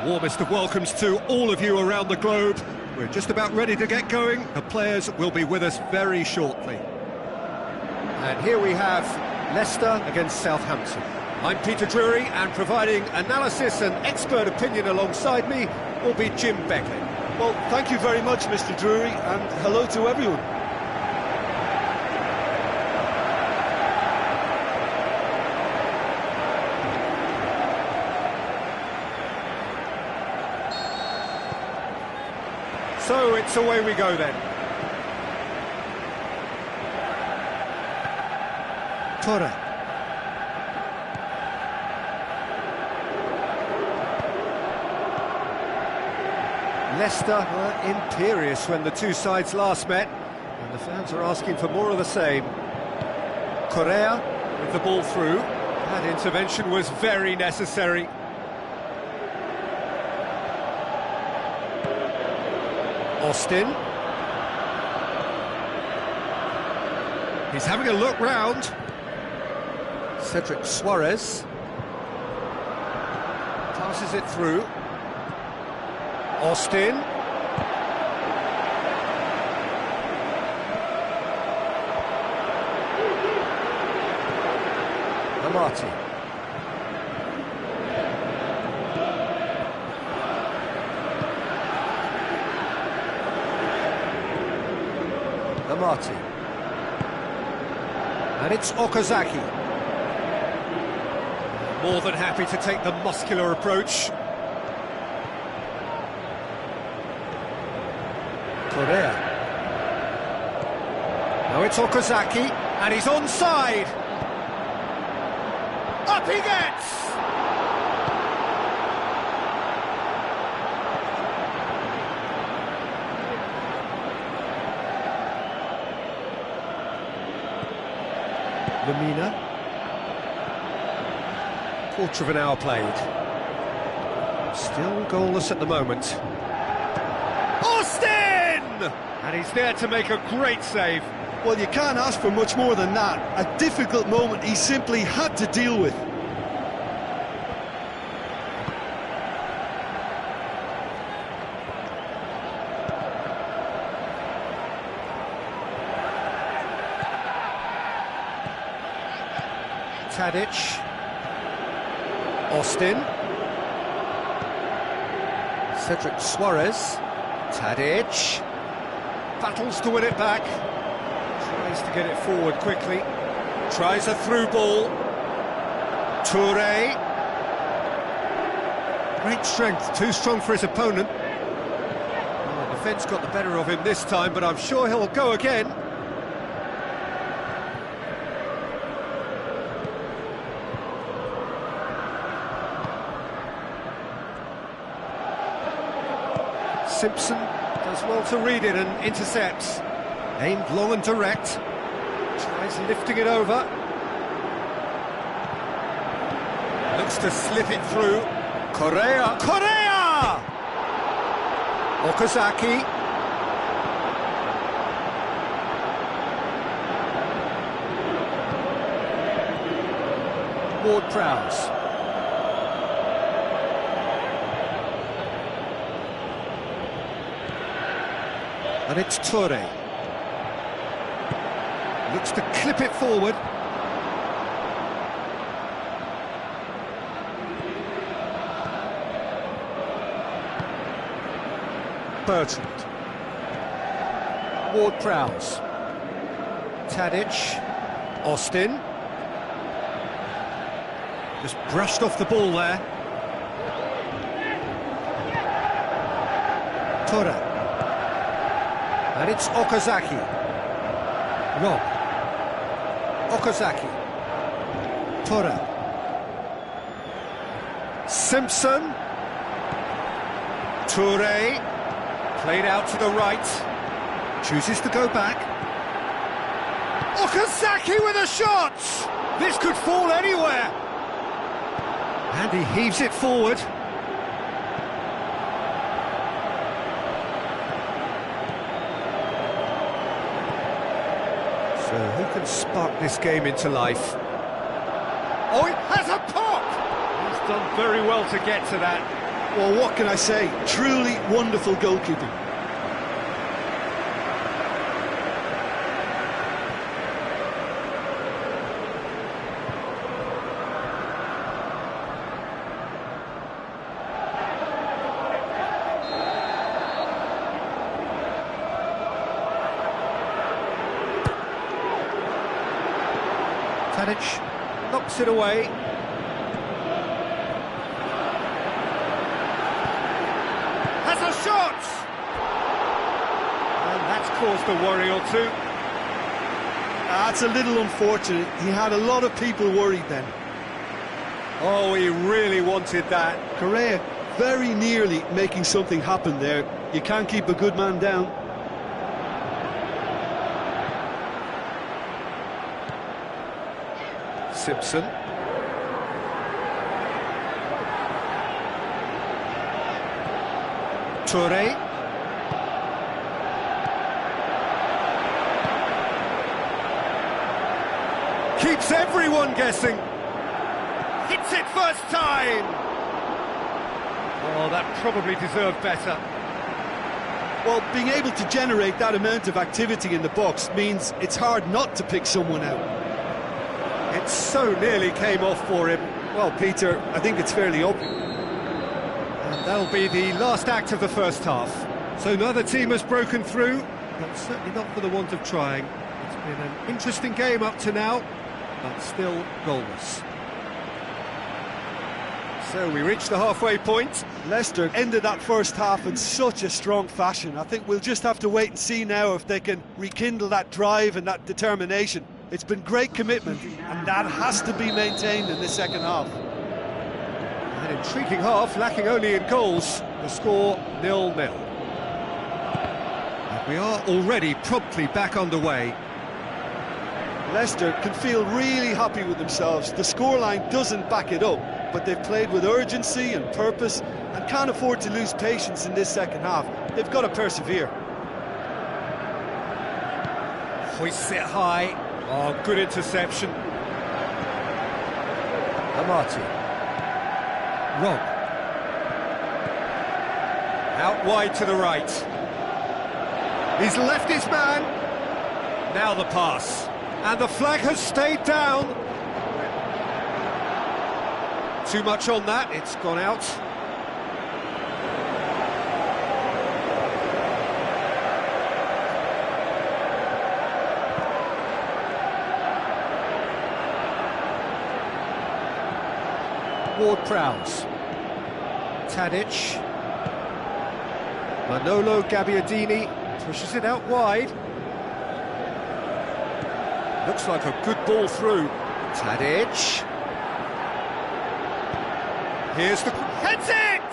Warmest of welcomes to all of you around the globe. We're just about ready to get going. The players will be with us very shortly. And here we have Leicester against Southampton. I'm Peter Drury, and providing analysis and expert opinion alongside me will be Jim Beckley. Well, thank you very much, Mr. Drury, and hello to everyone. So it's away we go then. Torre. Leicester were imperious when the two sides last met, and the fans are asking for more of the same. Correa with the ball through. That intervention was very necessary. Austin. He's having a look round. Cedric Suarez. Passes it through. Austin. Amati. Amati. And it's Okazaki. More than happy to take the muscular approach. Correa. Now it's Okazaki, and he's onside. Up he gets! Lamina. Quarter of an hour played. Still goalless at the moment. Austin! And he's there to make a great save. Well, you can't ask for much more than that. A difficult moment he simply had to deal with. Tadic. Austin. Cedric Suarez. Tadic. Battles to win it back. Tries to get it forward quickly. Tries a through ball. Toure. Great strength, too strong for his opponent. Well, the defence got the better of him this time, but I'm sure he'll go again. Simpson does well to read it and intercepts. Aimed long and direct. Tries lifting it over. Looks to slip it through. Correa! Correa! Okazaki. Ward-Prowse. And it's Toure. Looks to clip it forward. Bertrand. Ward-Prowse. Tadic. Austin. Just brushed off the ball there. Toure. And it's Okazaki. Rob. Okazaki. Toure. Simpson. Toure. Played out to the right. Chooses to go back. Okazaki with a shot! This could fall anywhere. And he heaves it forward. So who can spark this game into life? Oh, it has a pop! He's done very well to get to that. Well, what can I say? Truly wonderful goalkeeping. Tadic knocks it away. Has a shot! And that's caused a worry or two. That's a little unfortunate. He had a lot of people worried then. Oh, he really wanted that. Correa very nearly making something happen there. You can't keep a good man down. Simpson. Toure. Keeps everyone guessing. Hits it first time. Oh, that probably deserved better. Well, being able to generate that amount of activity in the box means it's hard not to pick someone out. It so nearly came off for him. Well, Peter, I think it's fairly obvious. And that'll be the last act of the first half. So neither team has broken through, but certainly not for the want of trying. It's been an interesting game up to now, but still goalless. So we reach the halfway point. Leicester ended that first half in such a strong fashion. I think we'll just have to wait and see now if they can rekindle that drive and that determination. It's been great commitment, and that has to be maintained in the second half. An intriguing half, lacking only in goals. The score 0-0. And we are already promptly back underway. Leicester can feel really happy with themselves. The scoreline doesn't back it up, but they've played with urgency and purpose and can't afford to lose patience in this second half. They've got to persevere. Hoists it high. Oh, good interception. Amati. Rob. Out wide to the right. He's left his man. Now the pass. And the flag has stayed down. Too much on that, it's gone out. Ward-Prowse, Tadic, Manolo Gabbiadini pushes it out wide. Looks like a good ball through. Tadic. Here's the... Heads it!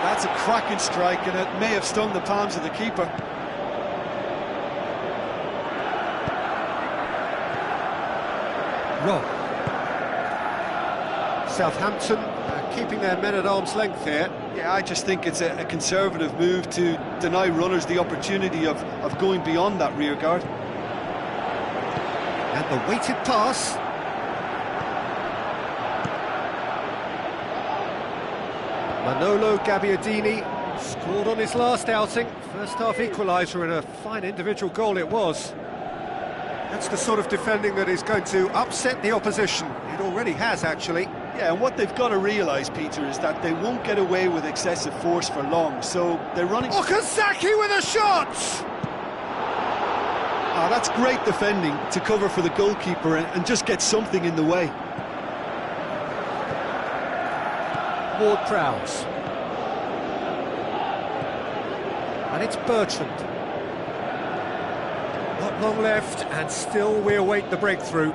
That's a cracking strike, and it may have stung the palms of the keeper. Rob. Southampton keeping their men at arm's length here. Yeah, I just think it's a conservative move to deny runners the opportunity of going beyond that rear guard. And the weighted pass. Manolo Gabbiadini scored on his last outing. First half equaliser and a fine individual goal it was. That's the sort of defending that is going to upset the opposition. It already has, actually. Yeah, and what they've got to realise, Peter, is that they won't get away with excessive force for long, so they're running... Okazaki with a shot! Ah, that's great defending to cover for the goalkeeper and just get something in the way. Ward-Prowse. And it's Bertrand. Not long left, and still we await the breakthrough.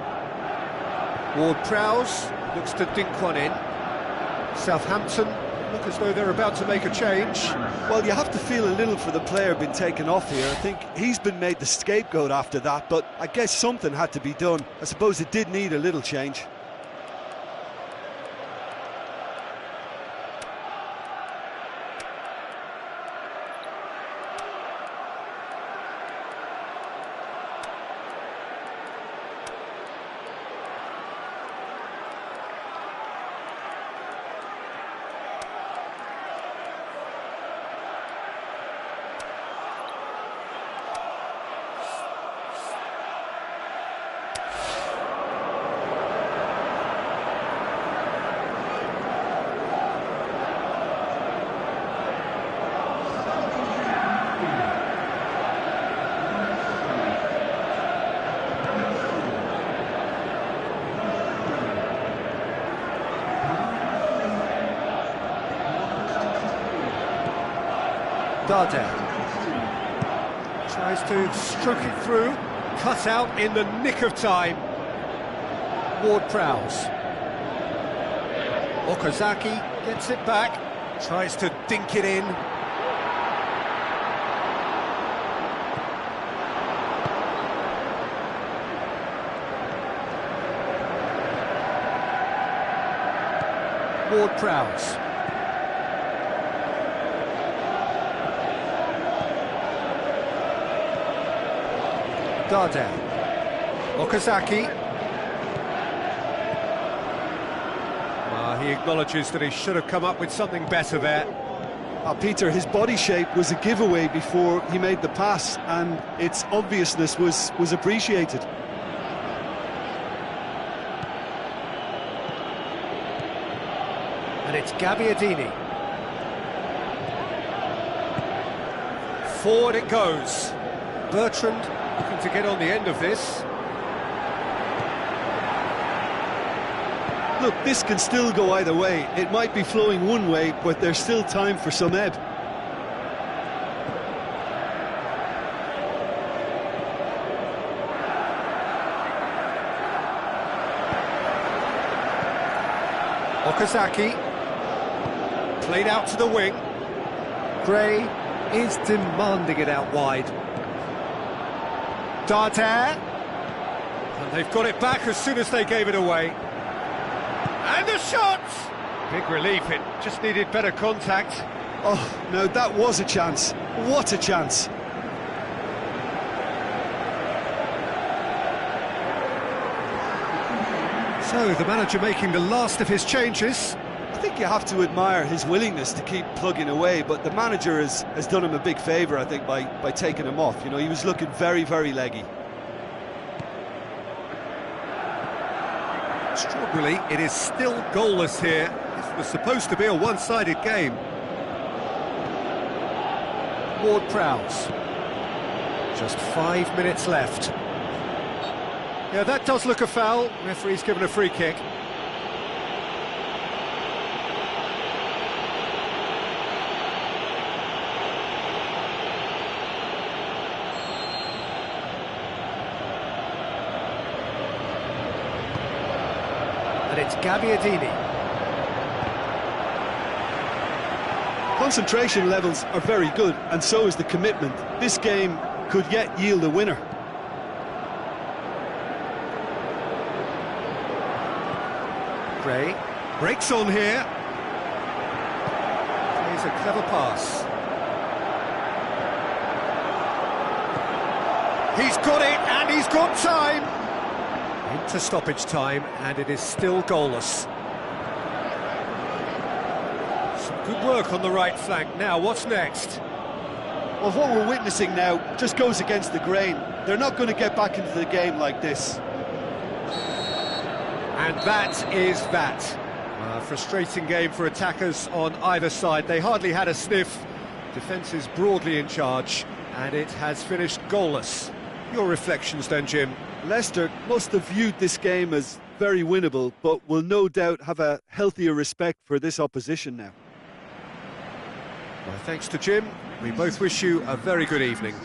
Ward-Prowse looks to dink one in. Southampton look as though they're about to make a change. Well, you have to feel a little for the player being taken off here. I think he's been made the scapegoat after that, but I guess something had to be done. I suppose it did need a little change. Darder tries to stroke it through, cut out in the nick of time. Ward-Prowse. Okazaki gets it back, tries to dink it in. Ward-Prowse. Darder. Okazaki. He acknowledges that he should have come up with something better there. Peter, his body shape was a giveaway before he made the pass, and its obviousness was appreciated. And it's Gabbiadini. Forward it goes. Bertrand looking to get on the end of this. Look, this can still go either way. It might be flowing one way, but there's still time for some ebb. Okazaki. Played out to the wing. Gray is demanding it out wide. Darder. And they've got it back as soon as they gave it away. And the shot! Big relief, it just needed better contact. Oh, no, that was a chance. What a chance. So, the manager making the last of his changes. I think you have to admire his willingness to keep plugging away, but the manager has done him a big favour, I think, by taking him off. You know, he was looking very, very leggy. Strawberry, it is still goalless here. This was supposed to be a one-sided game. Ward-Prowse. Just 5 minutes left. Yeah, that does look a foul. Referee's given a free kick. And it's Gabbiadini. Concentration levels are very good, and so is the commitment. This game could yet yield a winner. Gray breaks on here. Plays a clever pass. He's got it, and he's got time. Into stoppage time, and it is still goalless. Some good work on the right flank. Now, what's next? Well, what we're witnessing now just goes against the grain. They're not going to get back into the game like this. And that is that. A frustrating game for attackers on either side. They hardly had a sniff. Defence is broadly in charge, and it has finished goalless. Your reflections then, Jim? Leicester must have viewed this game as very winnable, but will no doubt have a healthier respect for this opposition now. Well, thanks to Jim. We both wish you a very good evening.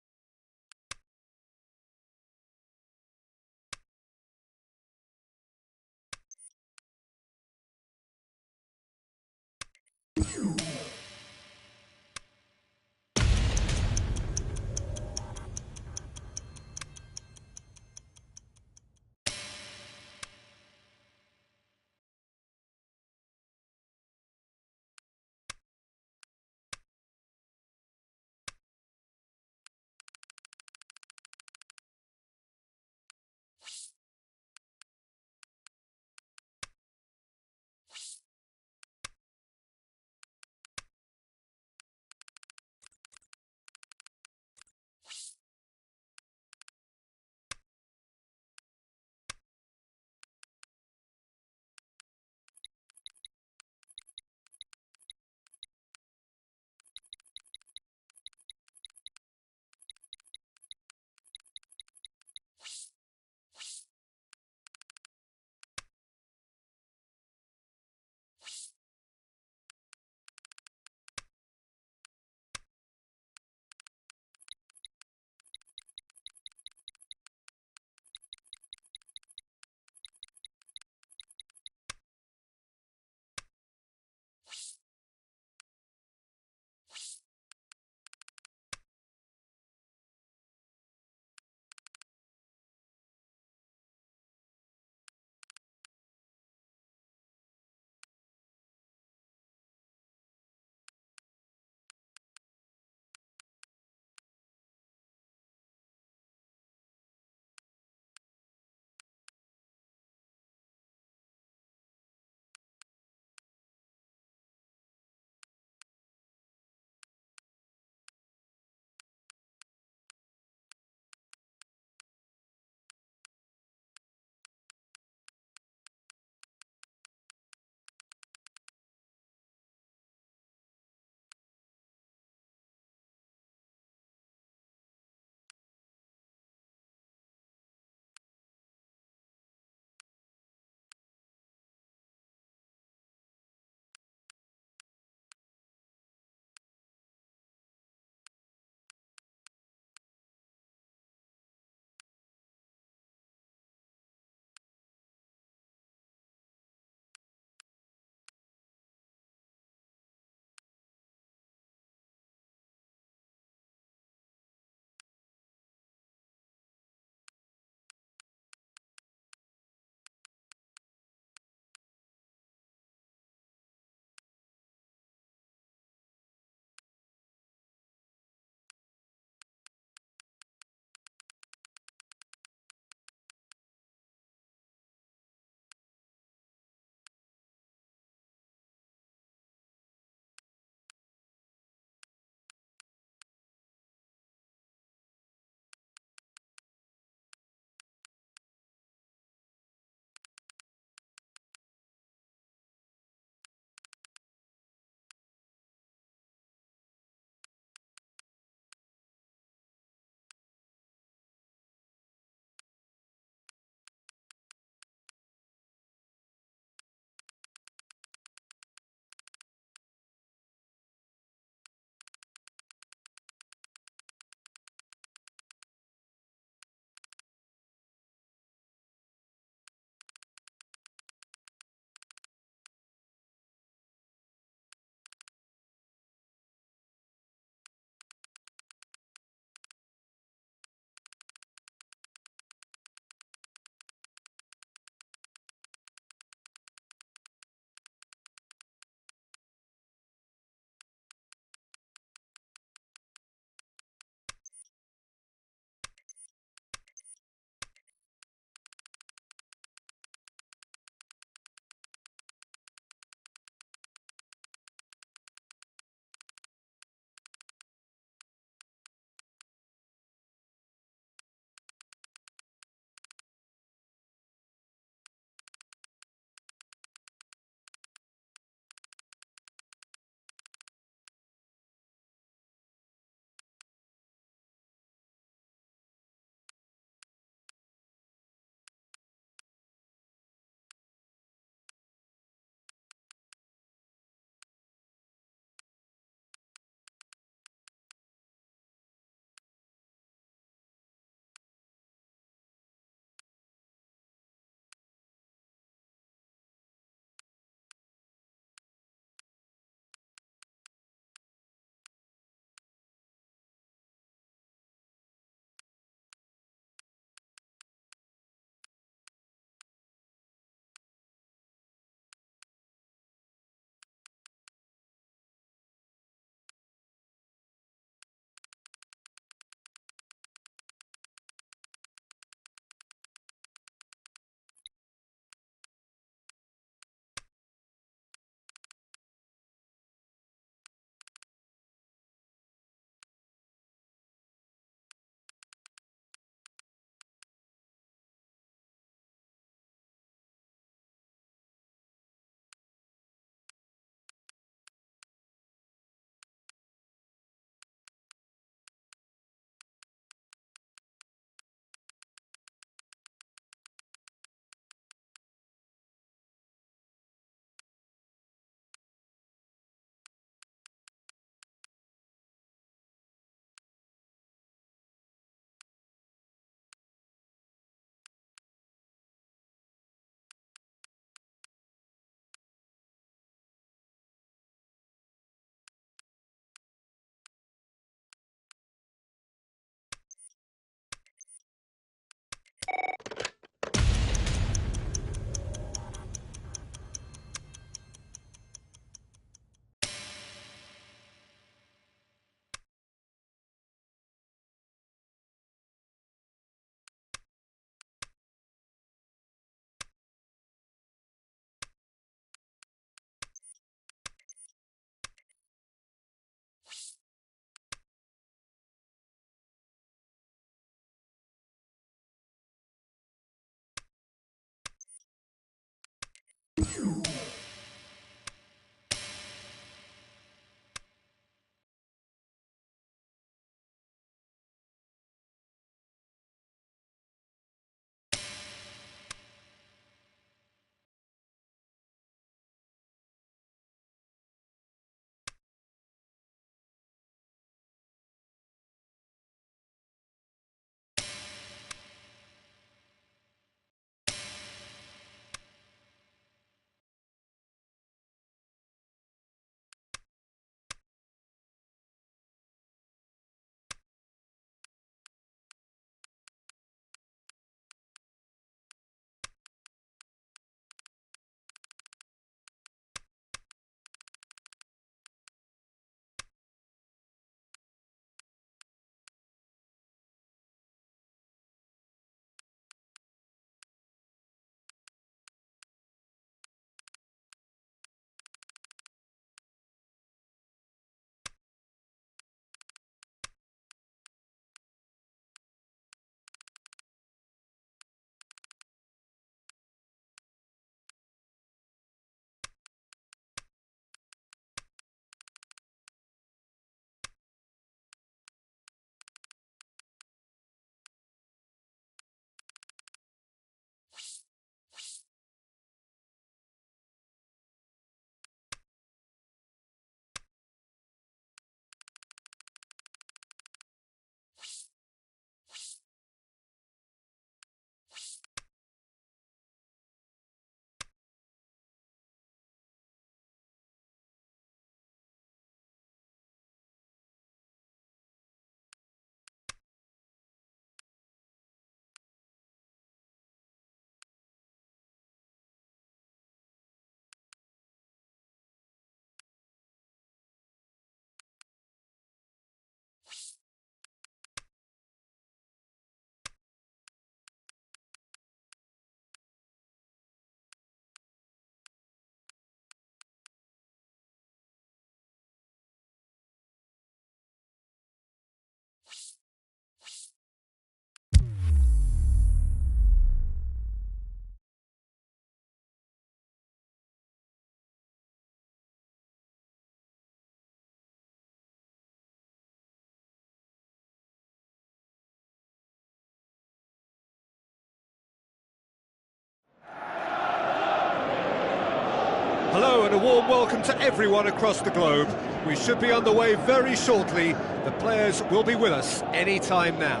Hello and a warm welcome to everyone across the globe. We should be underway very shortly. The players will be with us any time now.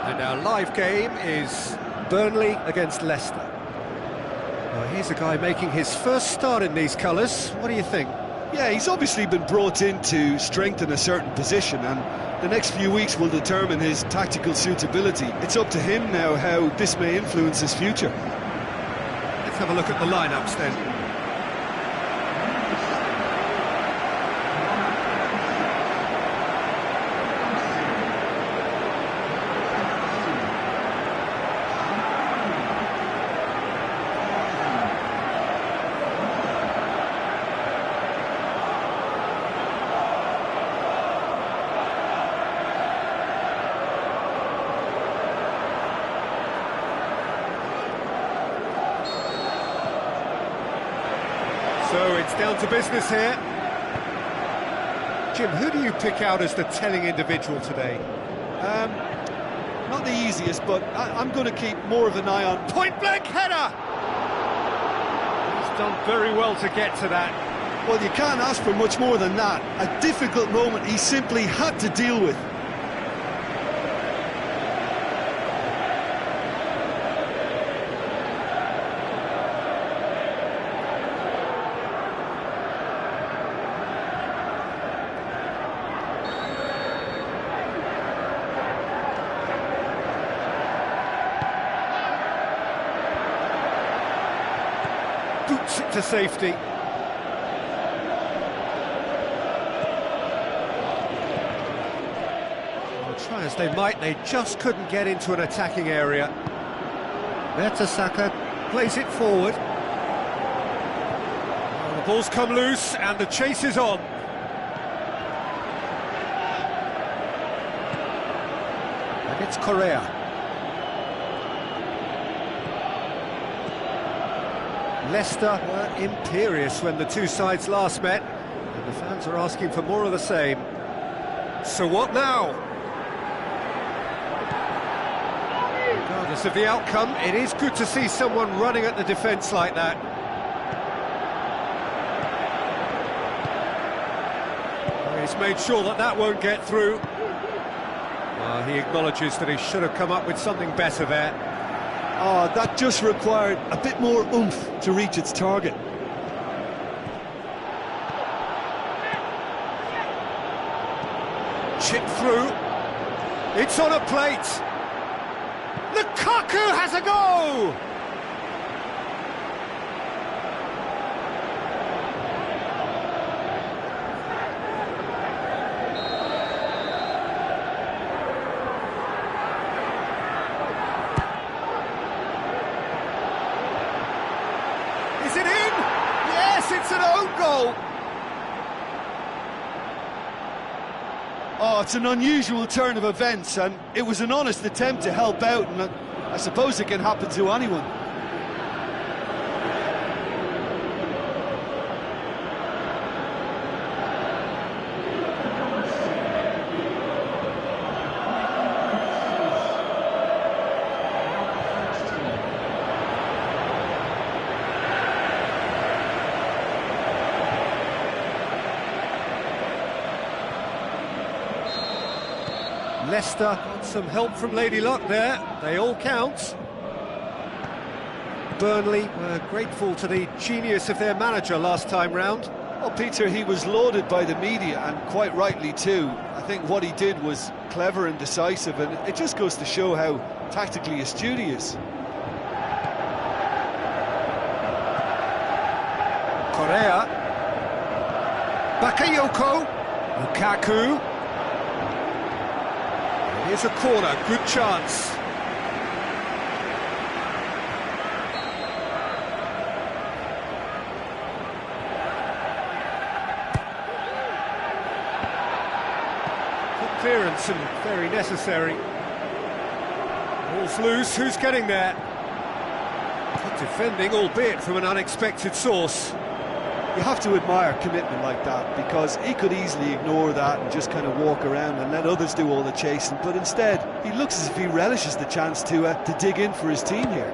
And our live game is Burnley against Leicester. Well, here's a guy making his first start in these colours. What do you think? Yeah, he's obviously been brought in to strengthen a certain position, and the next few weeks will determine his tactical suitability. It's up to him now how this may influence his future. Let's have a look at the lineups then. So it's down to business here. Jim, who do you pick out as the telling individual today? Not the easiest, but I'm going to keep more of an eye on... Point-blank header! He's done very well to get to that. Well, you can't ask for much more than that. A difficult moment he simply had to deal with. Boots it to safety. Well, try as they might, they just couldn't get into an attacking area. Mertesacker plays it forward. Well, the ball's come loose and the chase is on. And it's Correa. Leicester were imperious when the two sides last met, and the fans are asking for more of the same. So what now? Regardless of the outcome, it is good to see someone running at the defence like that. He's made sure that that won't get through. He acknowledges that he should have come up with something better there. Oh, that just required a bit more oomph to reach its target. Chip through. It's on a plate. Lukaku has a go! Is it in? Yes, it's an own goal. Oh, it's an unusual turn of events, and it was an honest attempt to help out, and I suppose it can happen to anyone. Leicester got some help from Lady Luck there, they all count. Burnley were grateful to the genius of their manager last time round. Well, Peter, he was lauded by the media, and quite rightly too. I think what he did was clever and decisive, and it just goes to show how tactically astute he is. Correa. Bakayoko. Lukaku. Here's a corner, good chance. Good clearance and very necessary. Ball's loose, who's getting there? Good defending, albeit from an unexpected source. You have to admire commitment like that, because he could easily ignore that and just kind of walk around and let others do all the chasing, but instead he looks as if he relishes the chance to dig in for his team here.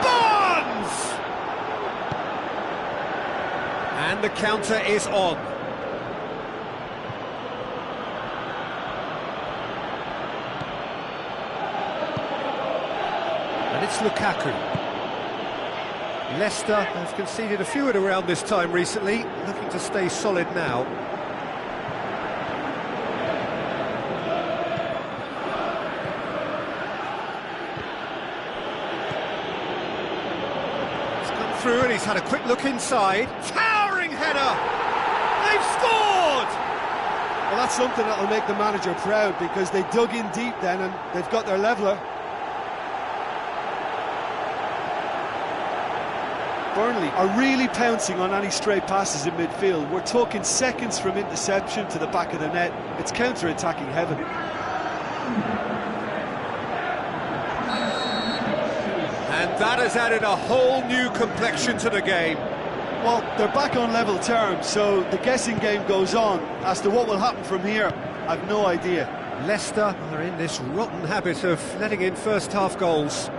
Barnes! And the counter is on. And it's Lukaku. Leicester have conceded a few at around this time recently, looking to stay solid now. He's come through and he's had a quick look inside. Towering header! They've scored! Well, that's something that'll make the manager proud, because they dug in deep then and they've got their leveller. Burnley are really pouncing on any stray passes in midfield. We're talking seconds from interception to the back of the net. It's counter-attacking heaven. And that has added a whole new complexion to the game. Well, they're back on level terms, so the guessing game goes on. As to what will happen from here, I've no idea. Leicester are in this rotten habit of letting in first-half goals.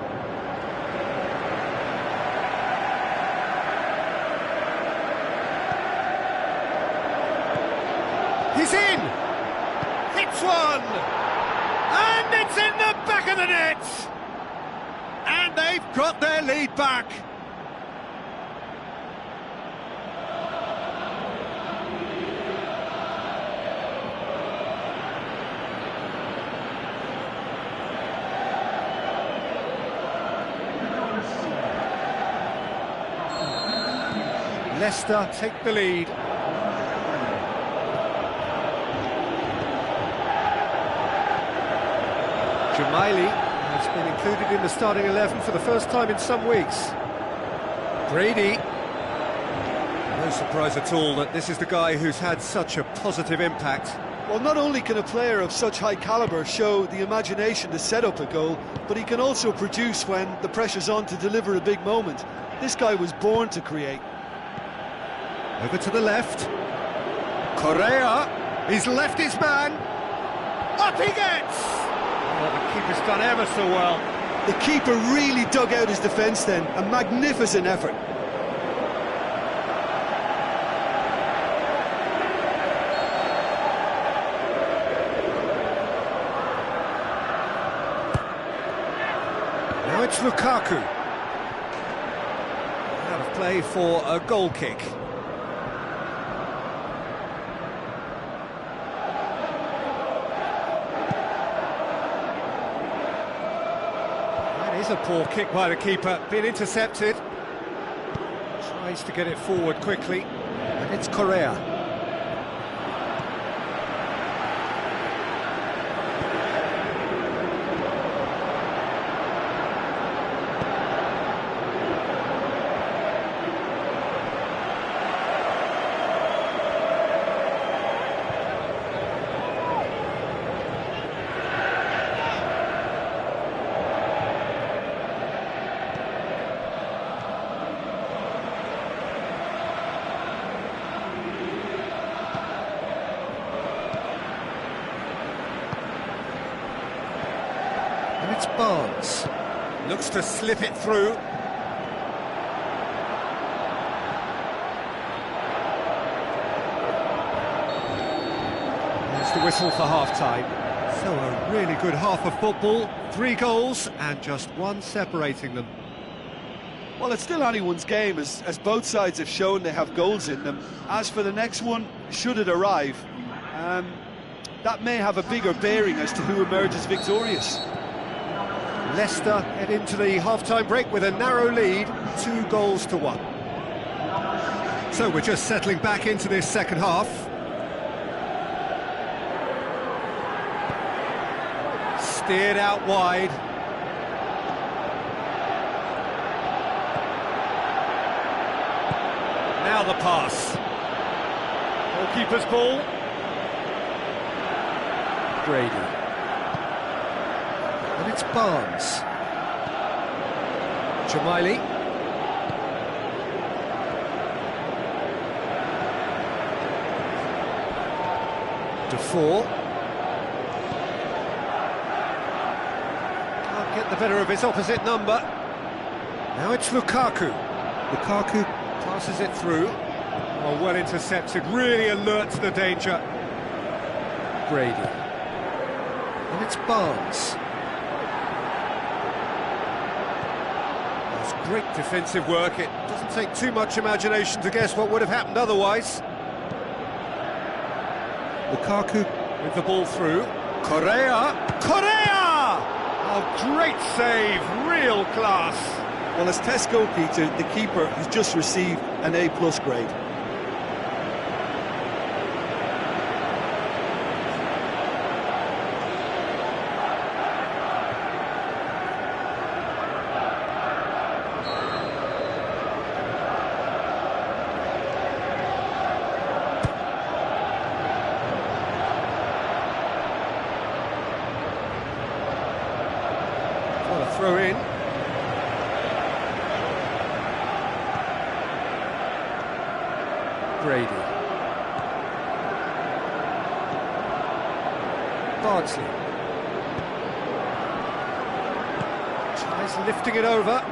He's in! Hits one! And it's in the back of the net! And they've got their lead back. Leicester take the lead. Jamaili has been included in the starting 11 for the first time in some weeks. Brady. No surprise at all that this is the guy who's had such a positive impact. Well, not only can a player of such high calibre show the imagination to set up a goal, but he can also produce when the pressure's on to deliver a big moment. This guy was born to create. Over to the left. Correa, he's left his man. Up he gets! Oh, the keeper's done ever so well. The keeper really dug out his defence then, a magnificent effort. Now it's Lukaku. Out of play for a goal kick. That is a poor kick by the keeper, been intercepted. Tries to get it forward quickly, and it's Correa. And it's Barnes. Looks to slip it through. There's the whistle for half-time. So a really good half of football. 3 goals and just one separating them. Well, it's still anyone's game, as both sides have shown they have goals in them. As for the next one, should it arrive, that may have a bigger bearing as to who emerges victorious. Leicester head into the half-time break with a narrow lead, 2-1. So we're just settling back into this second half. Steered out wide. Now the pass. Goalkeeper's ball. Brady. And it's Barnes. Jamaili. Defour. Can't get the better of his opposite number. Now it's Lukaku. Lukaku passes it through. Oh, well intercepted, really alert to the danger. Brady. And it's Barnes. That's great defensive work. It doesn't take too much imagination to guess what would have happened otherwise. Lukaku with the ball through. Correa! Correa! Oh, great save, real class. Well, as test goalkeeper, the keeper has just received an A+ grade. What a throw in. Brady. Bardsley. Tries lifting it over.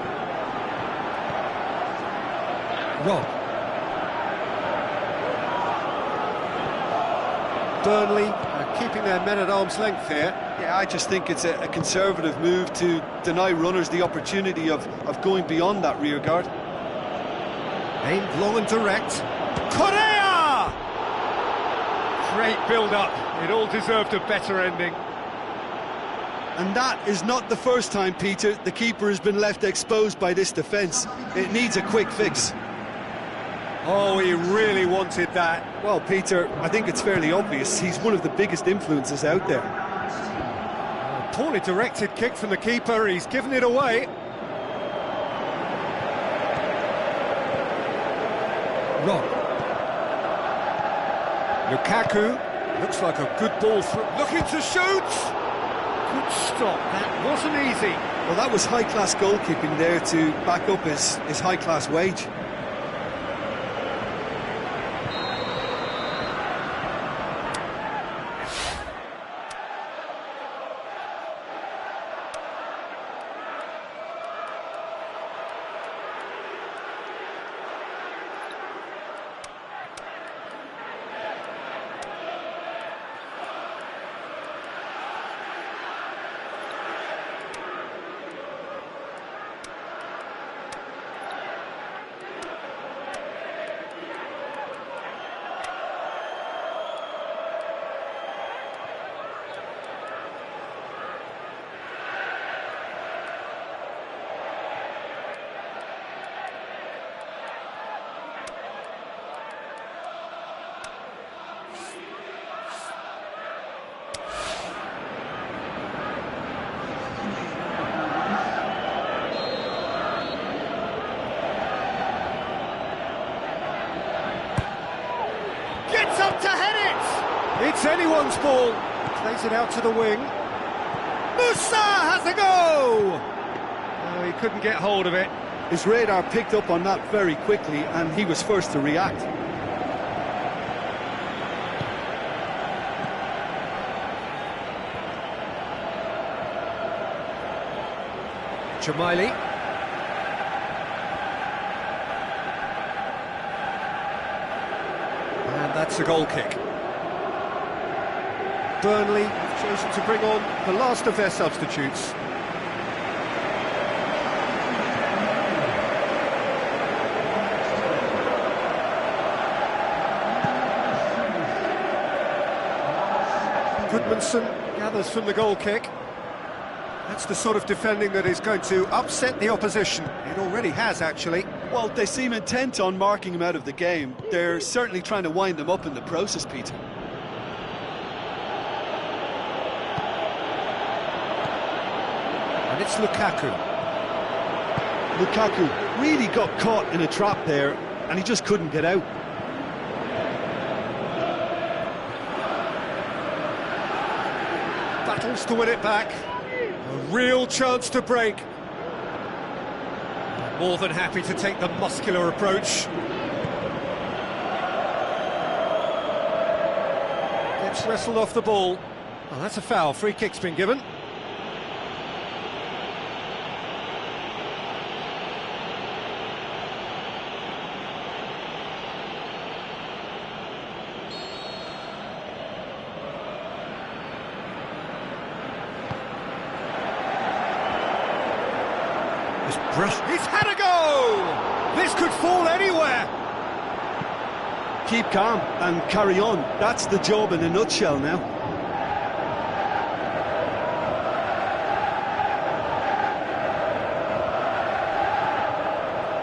Rob. Burnley keeping their men at arm's length here. Yeah, I just think it's a conservative move to deny runners the opportunity of going beyond that rear guard. Aimed long and direct. Correa! Great build-up. It all deserved a better ending. And that is not the first time, Peter, the keeper has been left exposed by this defence. It needs a quick fix. Oh, he really wanted that. Well, Peter, I think it's fairly obvious. He's one of the biggest influences out there. Poorly directed kick from the keeper. He's given it away. Rob. Lukaku. Looks like a good ball through. Looking to shoot! Good stop, that wasn't easy. Well, that was high-class goalkeeping there to back up his high-class wage. Gets up to head it! It's anyone's ball. Plays it out to the wing. Musa has a go! Oh, he couldn't get hold of it. His radar picked up on that very quickly, and he was first to react. Jamaili. And that's a goal kick. Burnley have chosen to bring on the last of their substitutes. Goodmanson gathers from the goal kick. That's the sort of defending that is going to upset the opposition. It already has, actually. Well, they seem intent on marking him out of the game. They're certainly trying to wind them up in the process, Peter. And it's Lukaku. Lukaku really got caught in a trap there, and he just couldn't get out. Battles to win it back. A real chance to break. More than happy to take the muscular approach. Gets wrestled off the ball. Oh, that's a foul. Free kick's been given. He's had a go! This could fall anywhere! Keep calm and carry on. That's the job in a nutshell now.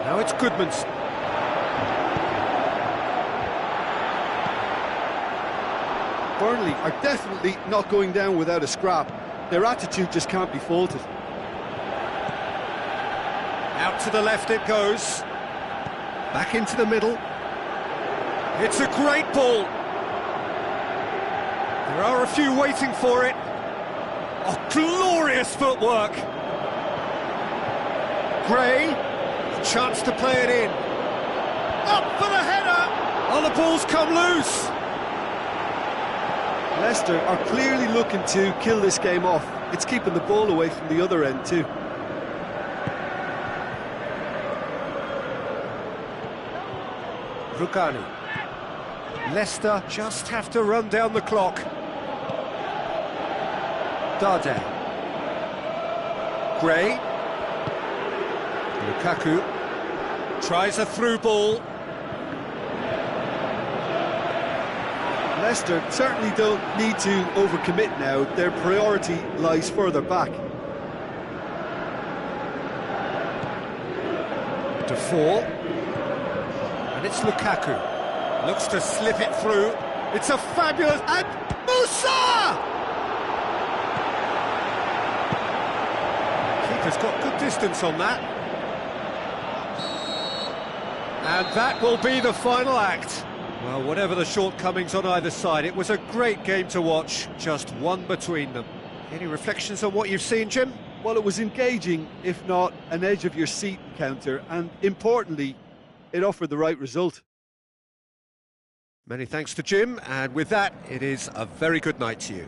Now it's Goodmanson. Burnley are definitely not going down without a scrap. Their attitude just can't be faulted. Out to the left it goes. Back into the middle. It's a great ball. There are a few waiting for it. Oh, glorious footwork. Gray, a chance to play it in. Up for the header. Oh, the ball's come loose. Leicester are clearly looking to kill this game off. It's keeping the ball away from the other end too. Rugani. Leicester just have to run down the clock. Dardai. Gray. Lukaku tries a through ball. Leicester certainly don't need to overcommit now. Their priority lies further back. Defoe. And it's Lukaku. Looks to slip it through. It's a fabulous... And Musa! Keeper's got good distance on that. And that will be the final act. Well, whatever the shortcomings on either side, it was a great game to watch, just one between them. Any reflections on what you've seen, Jim? Well, it was engaging, if not an edge-of-your-seat encounter, and importantly, it offered the right result. Many thanks to Jim, and with that, it is a very good night to you.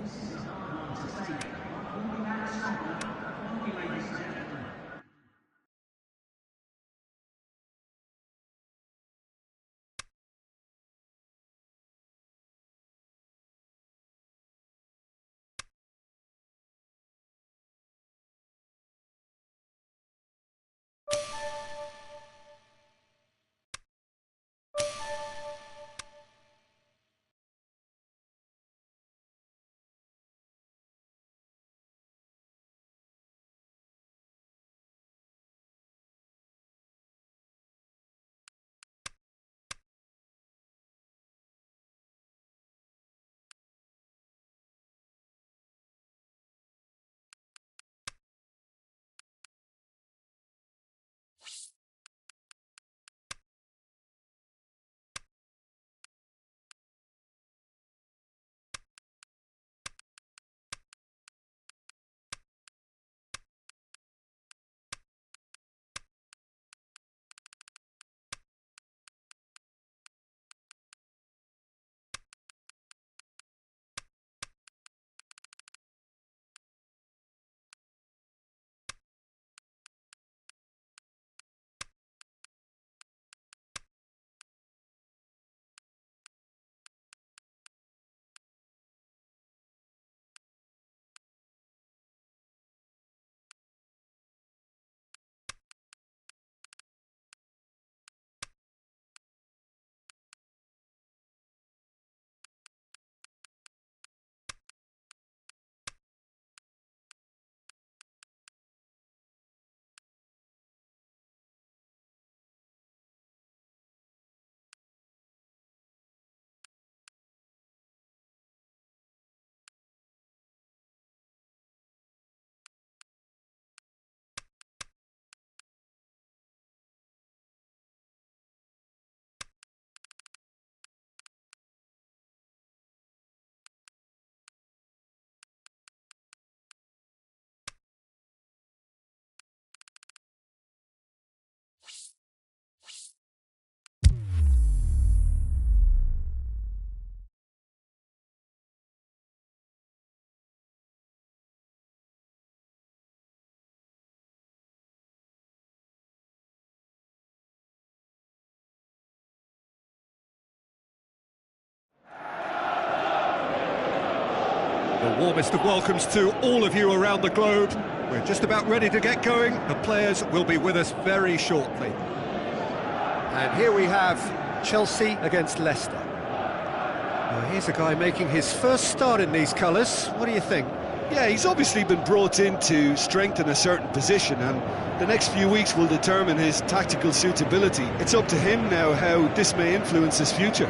The warmest of welcomes to all of you around the globe. We're just about ready to get going. The players will be with us very shortly. And here we have Chelsea against Leicester. Now, here's a guy making his first start in these colours. What do you think? Yeah, he's obviously been brought in to strengthen a certain position, and the next few weeks will determine his tactical suitability. It's up to him now how this may influence his future.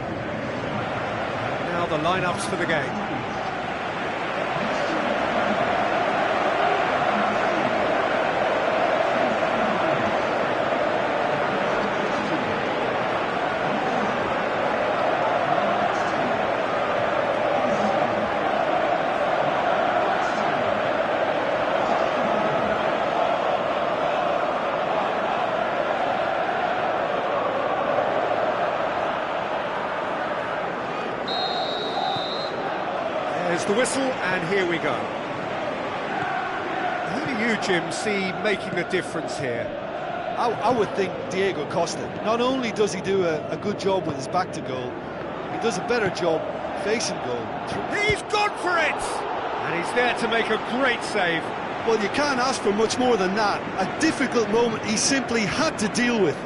Now the lineups for the game. There's the whistle, and here we go. Who do you, Jim, see making the difference here? I would think Diego Costa. Not only does he do a good job with his back to goal, he does a better job facing goal. He's gone for it! And he's there to make a great save. Well, you can't ask for much more than that. A difficult moment he simply had to deal with.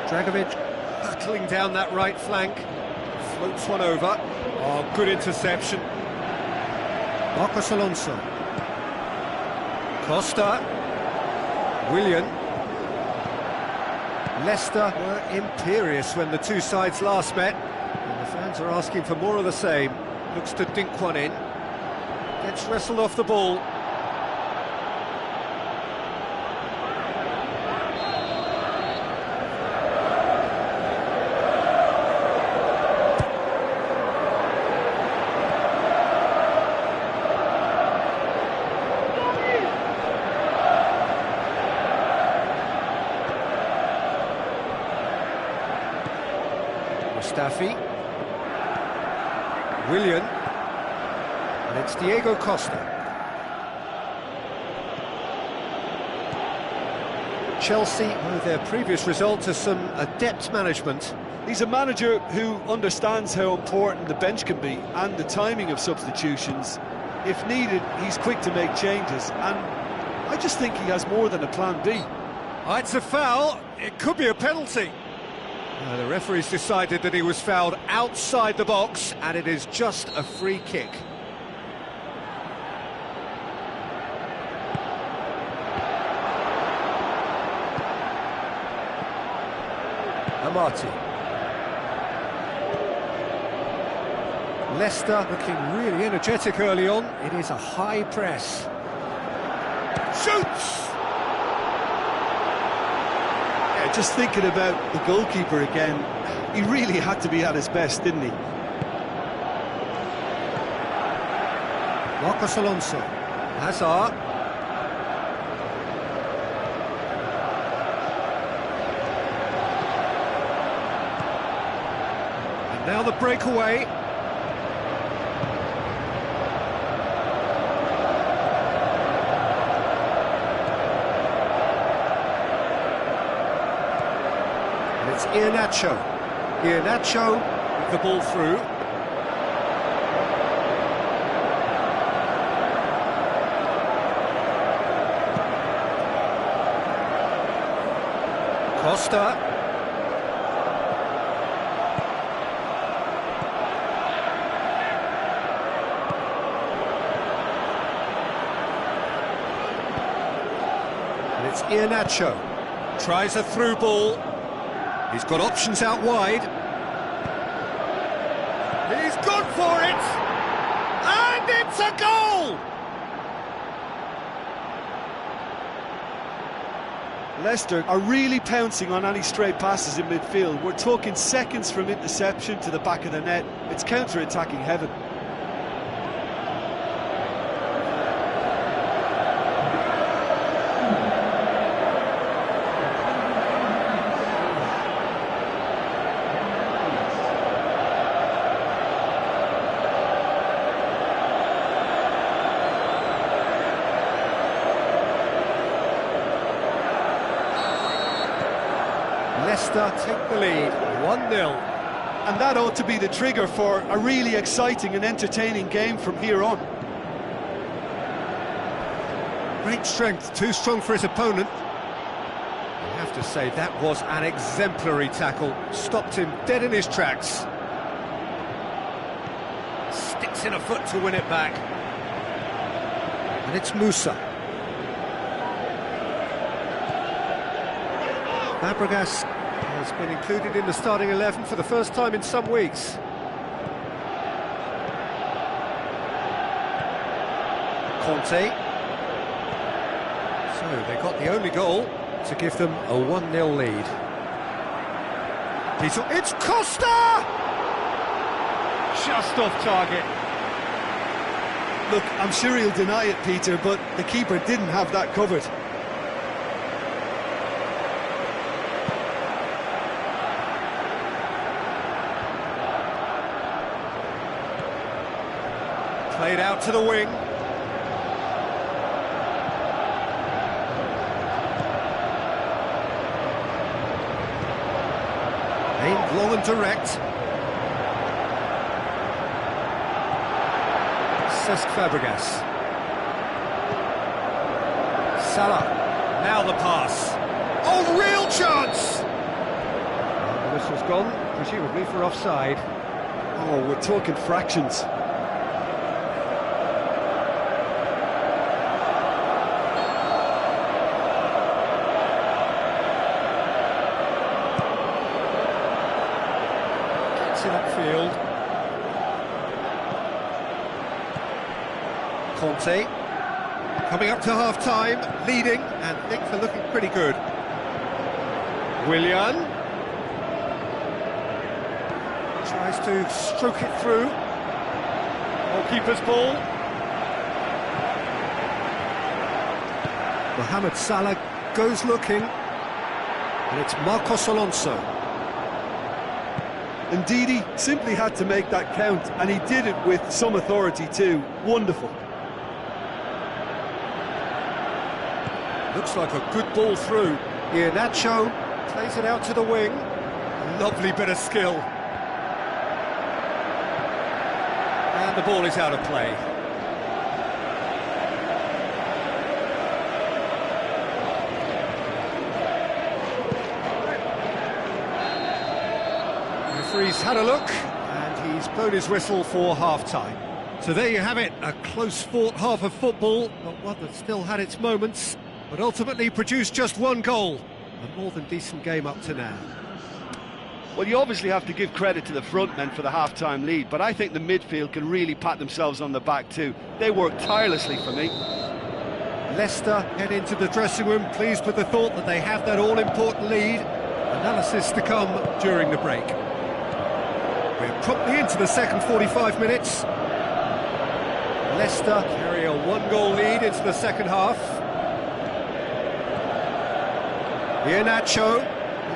Dragovic hurtling down that right flank, floats one over. Oh, good interception. Marcos Alonso. Costa. Willian. Leicester were imperious when the two sides last met, and the fans are asking for more of the same. Looks to dink one in. Gets wrestled off the ball. Mustafi. Willian. And it's Diego Costa. Chelsea owe their previous result to some adept management. He's a manager who understands how important the bench can be and the timing of substitutions. If needed, he's quick to make changes, and I just think he has more than a plan B. Oh, it's a foul. It could be a penalty. The referee's decided that he was fouled outside the box, and it is just a free kick. Amati. Leicester looking really energetic early on. It is a high press. Shoots! Yeah, just thinking about the goalkeeper again, he really had to be at his best, didn't he? Marcos Alonso. Hazard. And now the breakaway. It's Iheanacho. Iheanacho with the ball through. Costa. And it's Iheanacho. Tries a through ball. He's got options out wide. He's gone for it! And it's a goal! Leicester are really pouncing on any stray passes in midfield. We're talking seconds from interception to the back of the net. It's counter-attacking heaven. Leicester take the lead, 1-0. And that ought to be the trigger for a really exciting and entertaining game from here on. Great strength, too strong for his opponent. I have to say, that was an exemplary tackle. Stopped him dead in his tracks. Sticks in a foot to win it back. And it's Musa. Fabregas has been included in the starting 11 for the first time in some weeks. Conte. So they got the only goal to give them a 1-0 lead. It's Costa! Just off target. Look, I'm sure he'll deny it, Peter, but the keeper didn't have that covered. Played out to the wing. Aimed long and direct. Cesc Fabregas. Salah. Now the pass. Oh, real chance! And the whistle's gone, presumably for offside. Oh, we're talking fractions. pass in upfield. Conte. Coming up to half-time, leading, and things are looking pretty good. Willian. Tries to stroke it through. Goalkeeper's ball. Mohamed Salah goes looking, and it's Marcos Alonso. And Didi simply had to make that count, and he did it with some authority too. Wonderful. Looks like a good ball through. Iheanacho plays it out to the wing. Lovely bit of skill. And the ball is out of play. The referee's had a look, and he's blown his whistle for half-time. So there you have it, a close-fought half of football, but one that still had its moments, but ultimately produced just one goal. A more than decent game up to now. Well, you obviously have to give credit to the front men for the half-time lead, but I think the midfield can really pat themselves on the back too. They worked tirelessly for me. Leicester head into the dressing room pleased with the thought that they have that all-important lead. Analysis to come during the break. We're promptly into the second 45 minutes. Leicester carry a one-goal lead into the second half. Iheanacho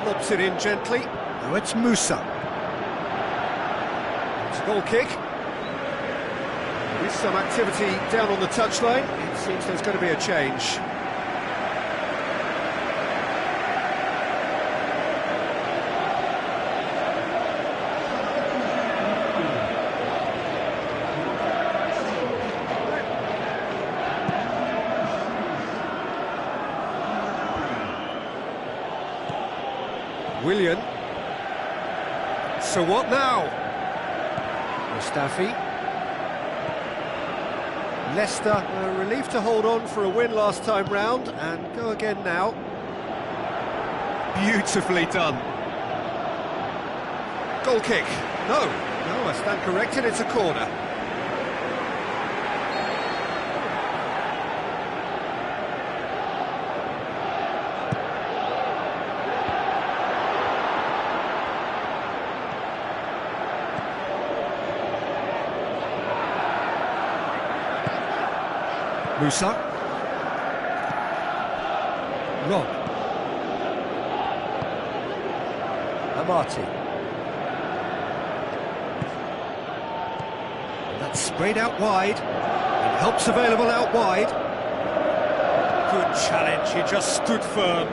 lobs it in gently. Now it's Musa. It's a goal kick. There is some activity down on the touchline. It seems there's going to be a change. Willian. So what now? Mustafi. Leicester were relieved to hold on for a win last time round and go again now. Beautifully done. Goal kick. No, I stand corrected, it's a corner. Musa. Rob. Amati. And that's sprayed out wide. And help's available out wide. Good challenge, he just stood firm.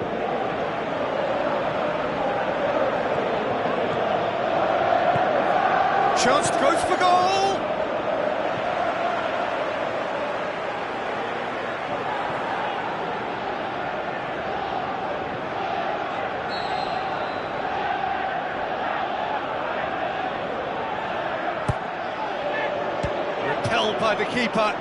Chance goes for goal! Held by the keeper.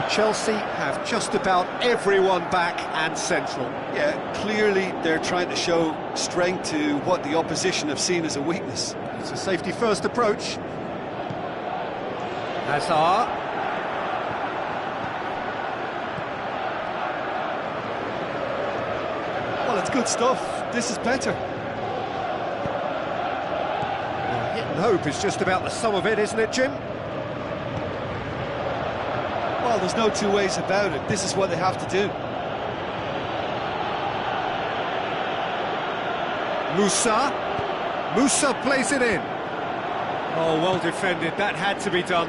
Chelsea have just about everyone back and central. Yeah, clearly they're trying to show strength to what the opposition have seen as a weakness. It's a safety-first approach. Hazard. Well, it's good stuff. This is better. Hope is just about the sum of it, isn't it, Jim? Well, there's no two ways about it. This is what they have to do. Musa plays it in. Oh, well defended. That had to be done.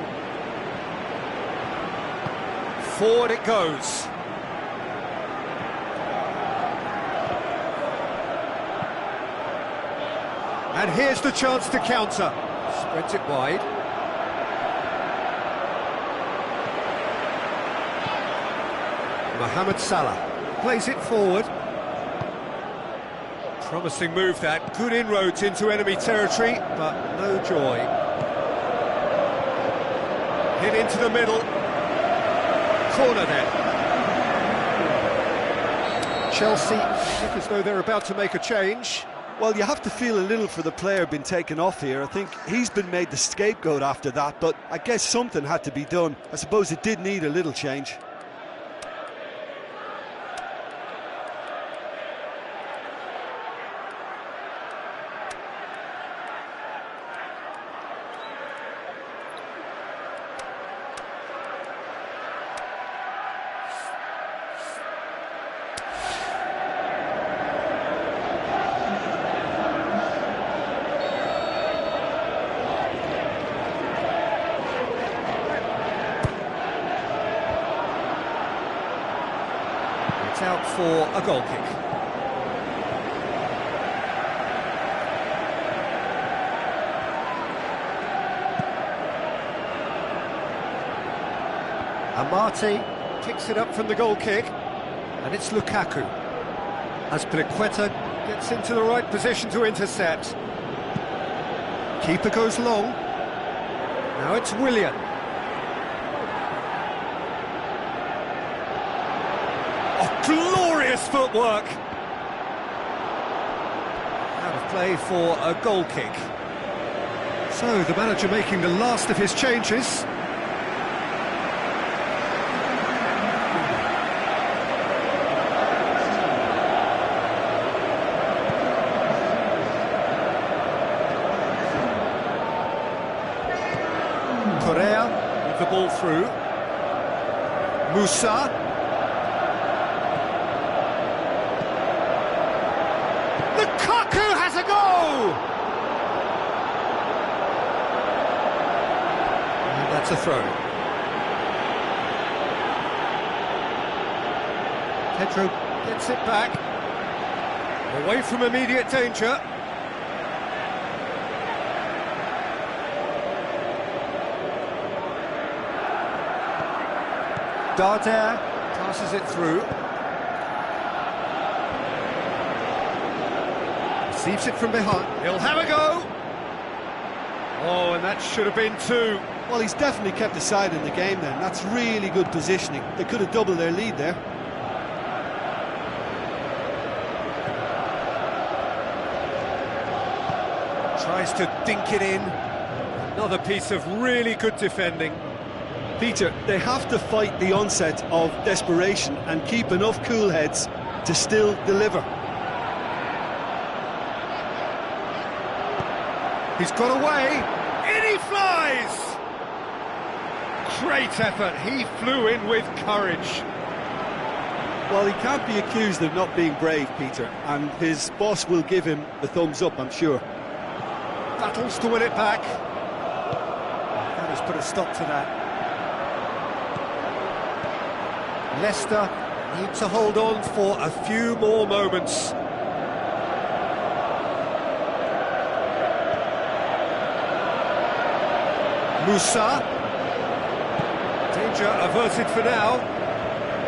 Forward it goes. And here's the chance to counter. Spreads it wide. Mohamed Salah plays it forward. Promising move that. Good inroads into enemy territory, but no joy. Hit into the middle. Corner then. Chelsea look as though they're about to make a change. Well, you have to feel a little for the player being taken off here. I think he's been made the scapegoat after that, but I guess something had to be done. I suppose it did need a little change. It's out for a goal kick. Amati kicks it up from the goal kick, and it's Lukaku. Azpilicueta gets into the right position to intercept. Keeper goes long. Now it's Willian. Oh, glorious footwork! Out of play for a goal kick. So the manager making the last of his changes. Correa with the ball through. Musa. Lukaku has a goal! And that's a throw. Pedro gets it back. Away from immediate danger. Darder passes it through. Receives it from behind. He'll have a go! Oh, and that should have been two. Well, he's definitely kept the side in the game then. That's really good positioning. They could have doubled their lead there. Tries to dink it in. Another piece of really good defending. Peter, they have to fight the onset of desperation and keep enough cool heads to still deliver. He's got away, in he flies! Great effort, he flew in with courage. Well, he can't be accused of not being brave, Peter, and his boss will give him the thumbs up, I'm sure. Battles to win it back. That has put a stop to that. Leicester need to hold on for a few more moments. Musa. Danger averted for now.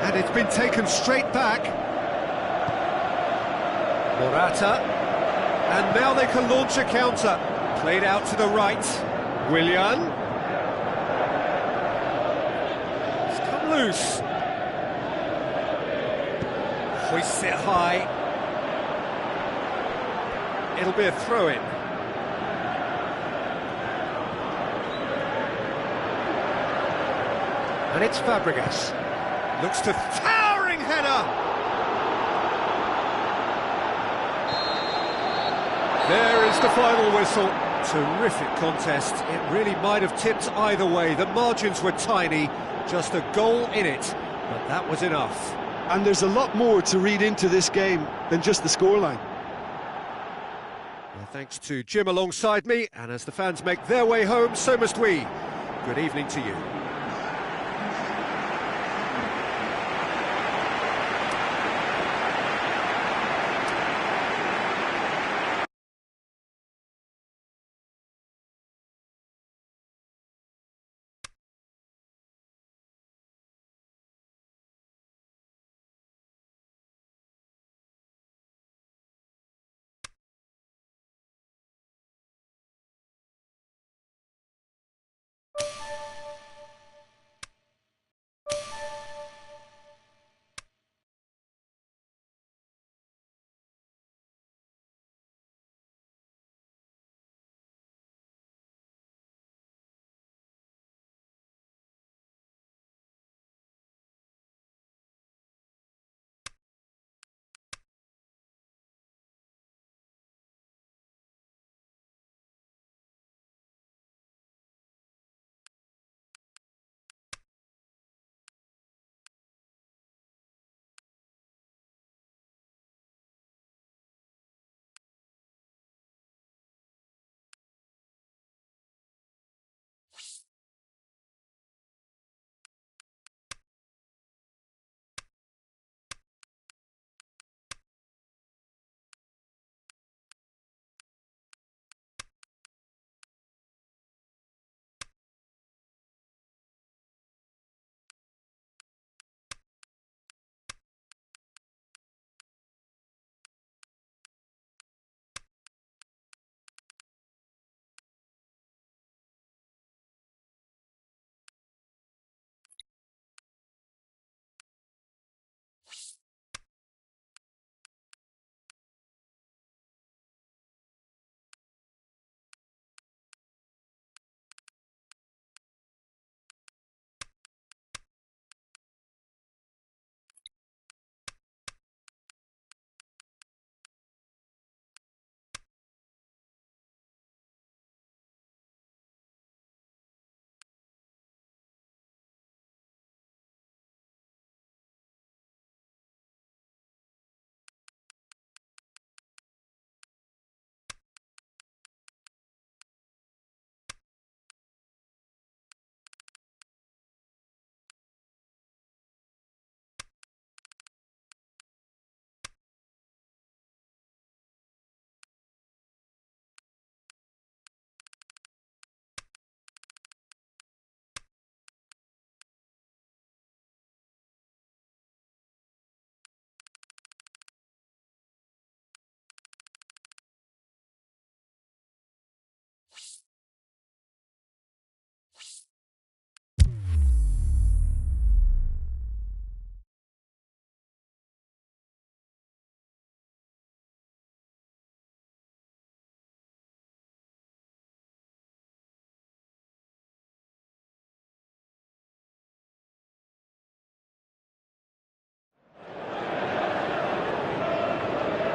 And it's been taken straight back. Morata. And now they can launch a counter. Played out to the right. Willian. It's come loose. Hoists it high. It'll be a throw-in. And it's Fabregas. Looks to towering header. There is the final whistle. Terrific contest. It really might have tipped either way. The margins were tiny, just a goal in it, but that was enough. And there's a lot more to read into this game than just the scoreline. Well, thanks to Jim alongside me, and as the fans make their way home, so must we. Good evening to you.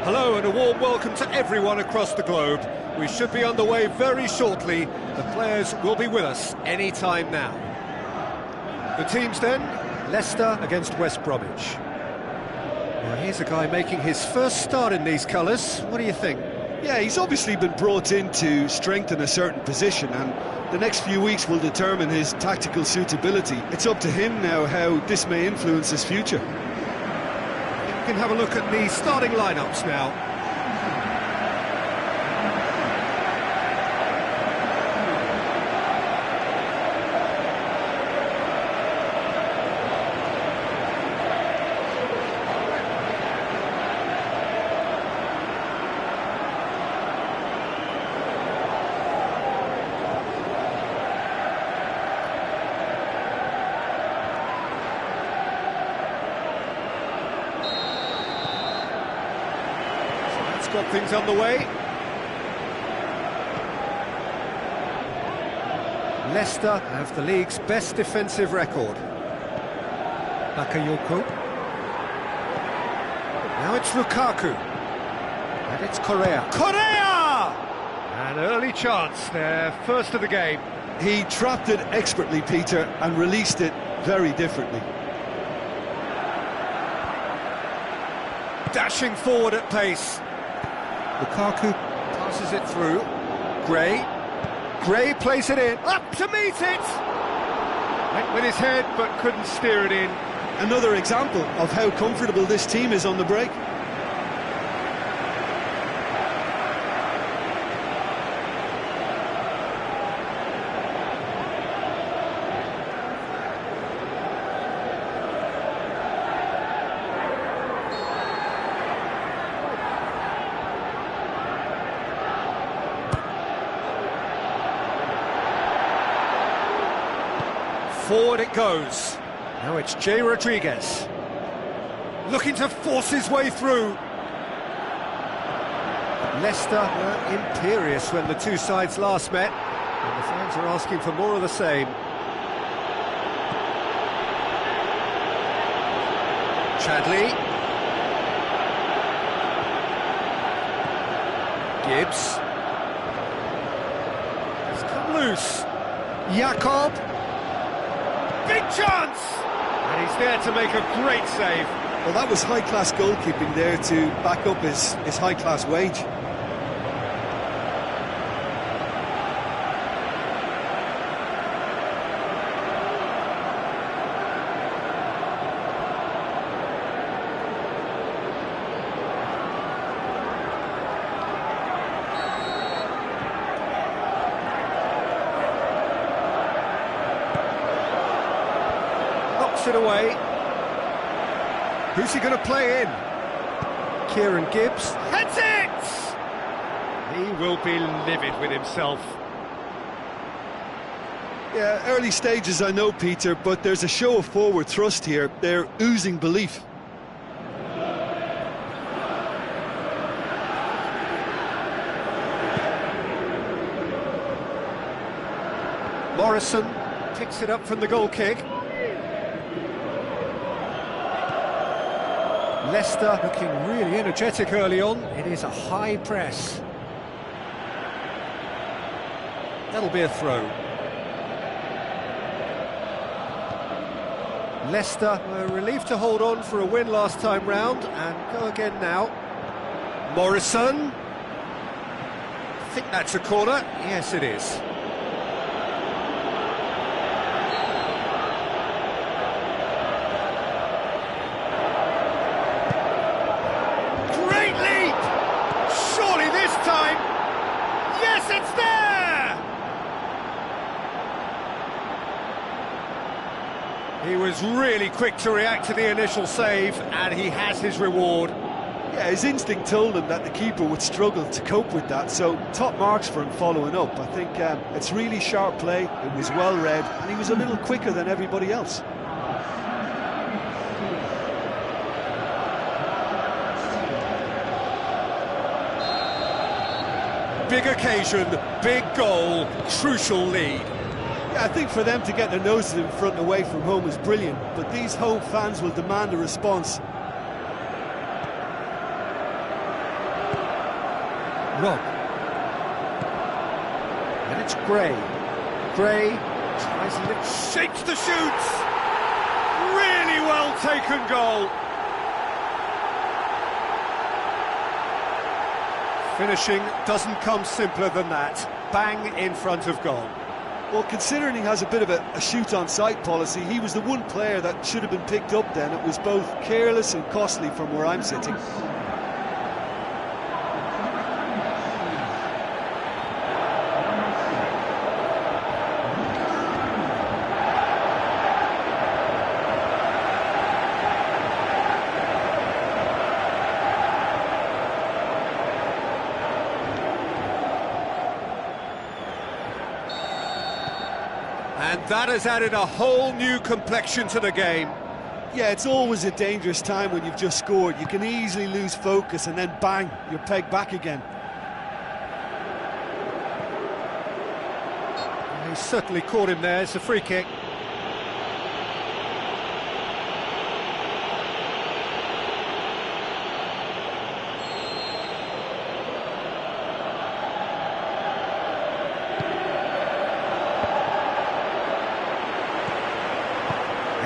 Hello and a warm welcome to everyone across the globe. We should be underway very shortly. The players will be with us any time now. The teams then, Leicester against West Bromwich. Well, here's a guy making his first start in these colours. What do you think? Yeah, he's obviously been brought in to strengthen a certain position, and the next few weeks will determine his tactical suitability. It's up to him now how this may influence his future. We can have a look at the starting lineups now. Got things underway. Leicester have the league's best defensive record. Bakayoko. Now it's Lukaku. And it's Correa. Correa! An early chance there, first of the game. He trapped it expertly, Peter, and released it very differently. Dashing forward at pace. Lukaku passes it through. Gray plays it in. Up to meet it! Went with his head, but couldn't steer it in. Another example of how comfortable this team is on the break. Forward it goes. Now it's Jay Rodriguez. Looking to force his way through. Leicester were imperious when the two sides last met, and the fans are asking for more of the same. Chadley. Gibbs. It's come loose. Jakob. Big chance! And he's there to make a great save. Well, that was high-class goalkeeping there to back up his high-class wage. It away. Who's he going to play in? Kieran Gibbs. Heads it! He will be livid with himself. Yeah, early stages I know, Peter, but there's a show of forward thrust here. They're oozing belief. Morrison picks it up from the goal kick. Leicester looking really energetic early on. It is a high press. That'll be a throw. Leicester were relieved to hold on for a win last time round and go again now. Morrison. I think that's a corner. Yes, it is. It's there! He was really quick to react to the initial save, and he has his reward. Yeah, his instinct told him that the keeper would struggle to cope with that, so top marks for him following up. I think it's really sharp play, it was well read, and he was a little quicker than everybody else. Big occasion, big goal, crucial lead. Yeah, I think for them to get their noses in front away from home is brilliant, but these home fans will demand a response. Rob. And it's Gray. Gray tries a little, shapes the shoots. Really well taken goal. Finishing doesn't come simpler than that. Bang in front of goal. Well, considering he has a bit of a shoot-on-sight policy, he was the one player that should have been picked up then. It was both careless and costly from where I'm sitting. And that has added a whole new complexion to the game. Yeah, it's always a dangerous time when you've just scored. You can easily lose focus and then bang, you're pegged back again. He certainly caught him there. It's a free kick.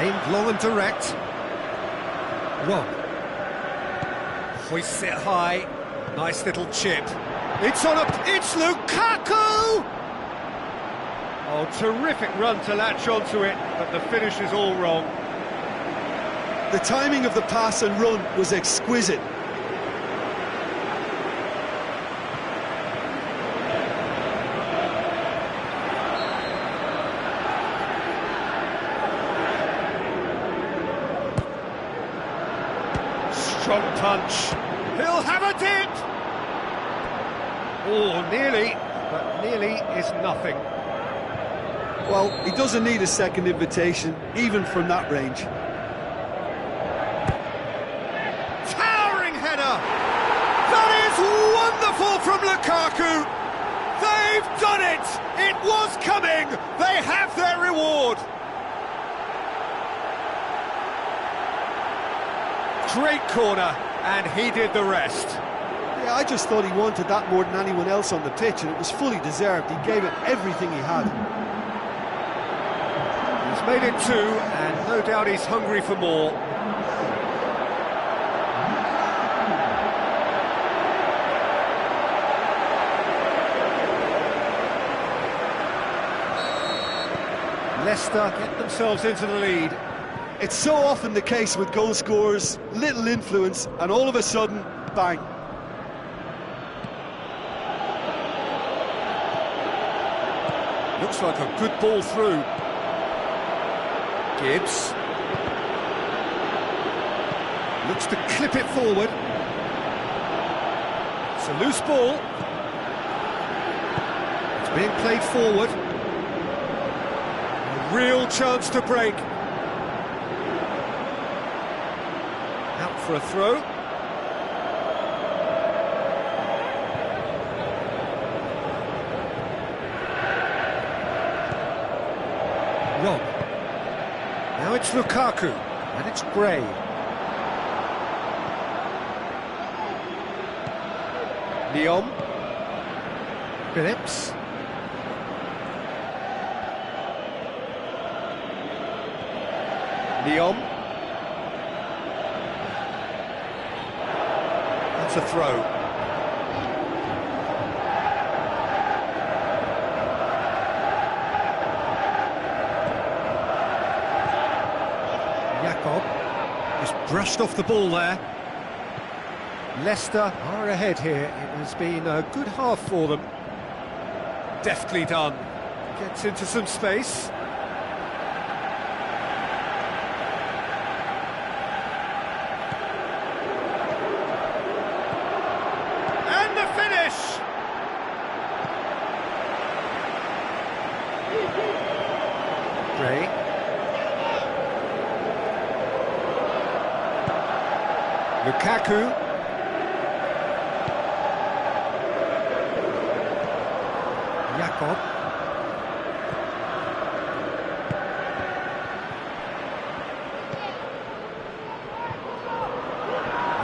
Aimed long and direct. Rob. Hoists it high. Nice little chip. It's Lukaku! Oh, terrific run to latch onto it, but the finish is all wrong. The timing of the pass and run was exquisite. Strong punch. He'll have a dip! Oh, nearly, but nearly is nothing. Well, he doesn't need a second invitation, even from that range. Towering header! That is wonderful from Lukaku! They've done it! It was coming! They have their reward! Great corner, and he did the rest. Yeah, I just thought he wanted that more than anyone else on the pitch, and it was fully deserved. He gave it everything he had. He's made it 2, and no doubt he's hungry for more. Leicester get themselves into the lead. It's so often the case with goal scorers, little influence, and all of a sudden, bang. Looks like a good ball through. Gibbs. Looks to clip it forward. It's a loose ball. It's being played forward. A real chance to break. Out for a throw. Rob. Now it's Lukaku, and it's Gray. Leon. Phillips. Leon. That's a throw. Just brushed off the ball there. Leicester are ahead here. It has been a good half for them. Deftly done. Gets into some space. And the finish! Gray. Lukaku. Jakob.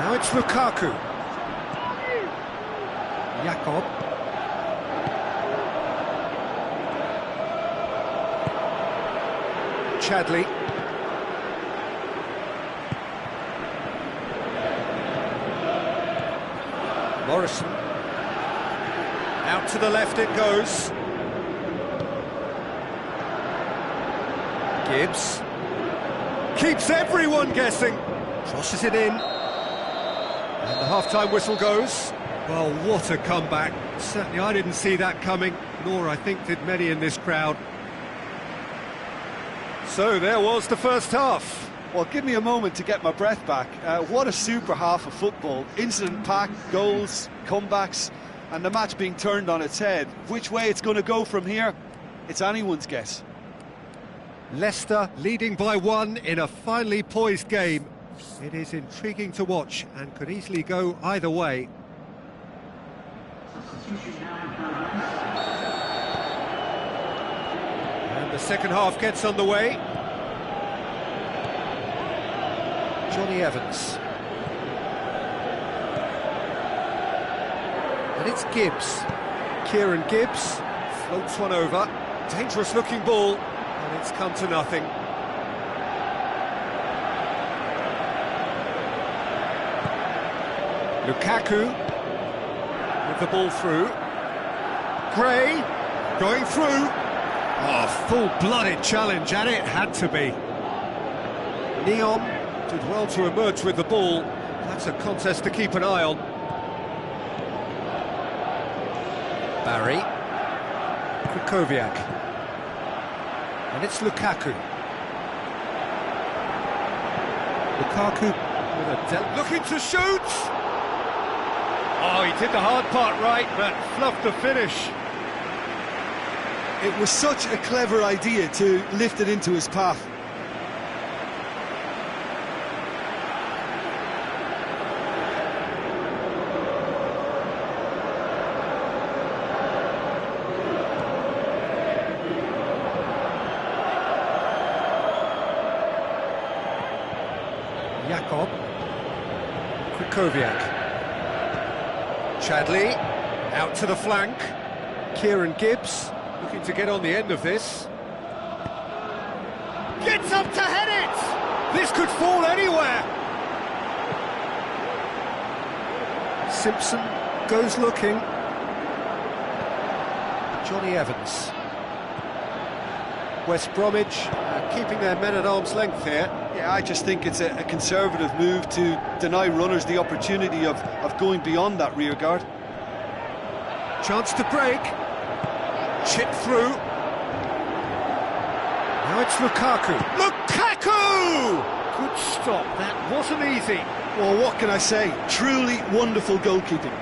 Now it's Lukaku. Jakob. Chadley. Morrison. Out to the left it goes. Gibbs. Keeps everyone guessing. Crosses it in. And the half-time whistle goes. Well, what a comeback. Certainly I didn't see that coming, nor I think did many in this crowd. So there was the first half. Well, give me a moment to get my breath back. What a super half of football. Incident-packed, goals, comebacks, and the match being turned on its head. Which way it's going to go from here, it's anyone's guess. Leicester leading by 1 in a finely poised game. It is intriguing to watch and could easily go either way. And the second half gets underway. Johnny Evans. And it's Gibbs. Kieran Gibbs floats one over. Dangerous looking ball, and it's come to nothing. Lukaku with the ball through. Gray going through. Oh, full-blooded challenge, and it had to be. Neon did well to emerge with the ball. That's a contest to keep an eye on. Barry. Krychowiak. And it's Lukaku. Lukaku with a looking to shoot! Oh, he did the hard part right, but fluffed the finish. It was such a clever idea to lift it into his path. Jakob. Krychowiak. Chadley, out to the flank. Kieran Gibbs, looking to get on the end of this. Gets up to head it! This could fall anywhere! Simpson goes looking. Johnny Evans. West Bromwich keeping their men at arm's length here. Yeah, I just think it's a conservative move to deny runners the opportunity of going beyond that rear guard. Chance to break. Chip through. Now it's Lukaku. Lukaku! Good stop. That wasn't easy. Well, what can I say? Truly wonderful goalkeeping.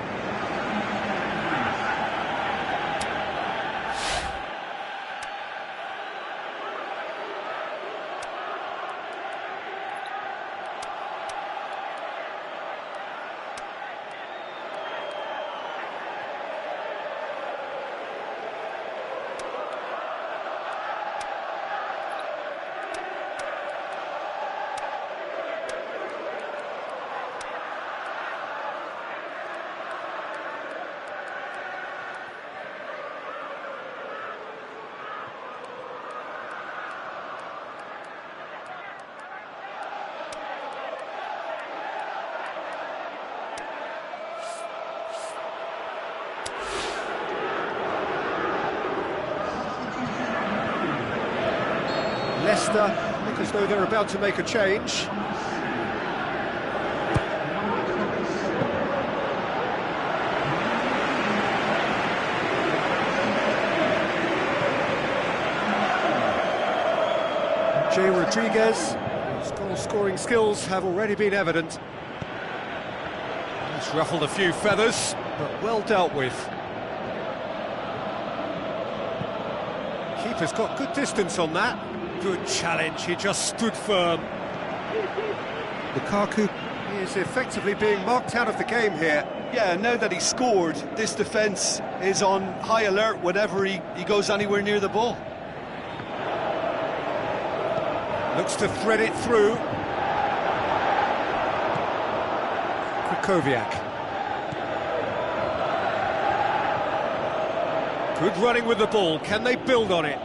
Leicester look as though they're about to make a change. Jay Rodriguez, whose goal-scoring skills have already been evident. He's ruffled a few feathers, but well dealt with. Keeper's got good distance on that. Good challenge, he just stood firm. Lukaku is effectively being marked out of the game here. Yeah, now that he scored, this defence is on high alert whenever he goes anywhere near the ball. Looks to thread it through. Krychowiak. Good running with the ball. Can they build on it?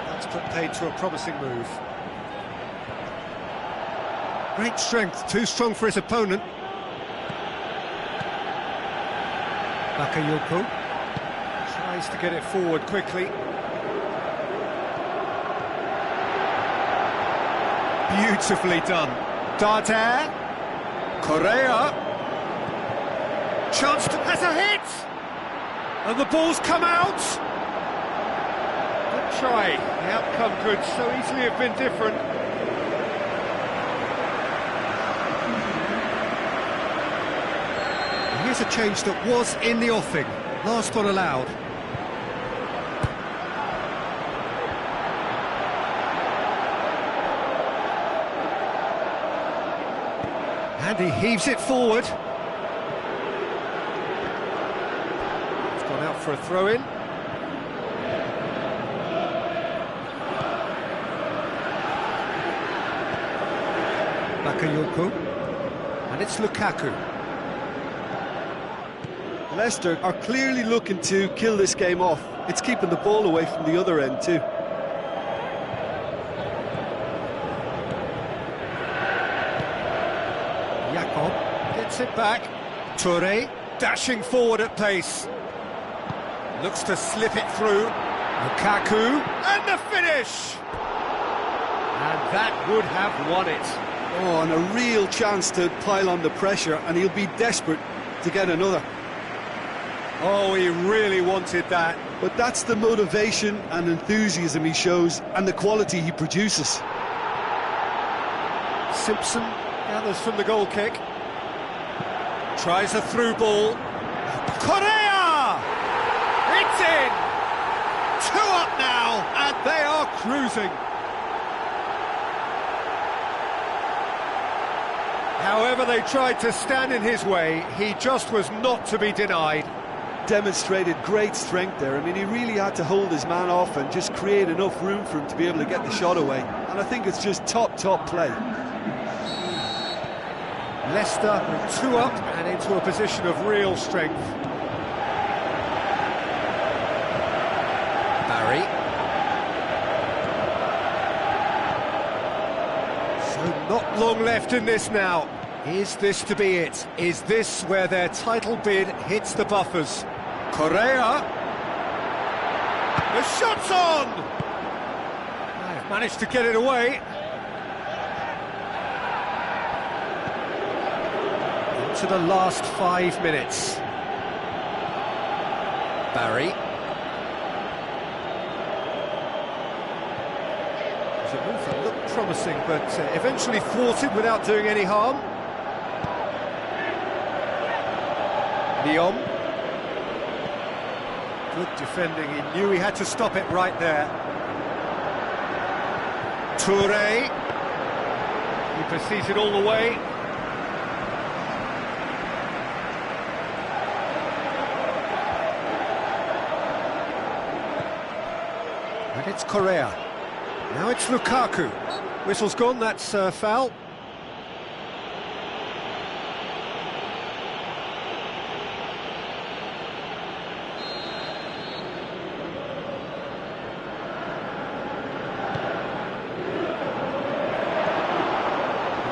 That's put paid to a promising move. Great strength, too strong for his opponent. Bakayoko tries to get it forward quickly. Beautifully done. Darder. Correa. Chance to... has a hit! And the ball's come out! Good try. The outcome could so easily have been different. Here's a change that was in the offing. Last one allowed. And he heaves it forward. It's gone out for a throw-in. Bakayoko. And it's Lukaku. Leicester are clearly looking to kill this game off. It's keeping the ball away from the other end too. Jakob gets it back. Toure dashing forward at pace. Looks to slip it through. Lukaku, and the finish! And that would have won it. Oh, and a real chance to pile on the pressure, and he'll be desperate to get another. Oh, he really wanted that. But that's the motivation and enthusiasm he shows, and the quality he produces. Simpson gathers from the goal kick. Tries a through ball. Correa! It's in! 2 up now, and they are cruising. However they tried to stand in his way, he just was not to be denied. Demonstrated great strength there. I mean, he really had to hold his man off and just create enough room for him to be able to get the shot away. And I think it's just top play. Leicester with 2 up and into a position of real strength. Barry. So not long left in this now. Is this to be it? Is this where their title bid hits the buffers? Correa. The shot's on! They've managed to get it away. To the last 5 minutes. Barry. It's a move that looked promising, but eventually thwarted without doing any harm. Leon. Good defending, he knew he had to stop it right there. Toure. He pursues it all the way. And it's Correa. Now it's Lukaku. Whistle's gone, that's foul.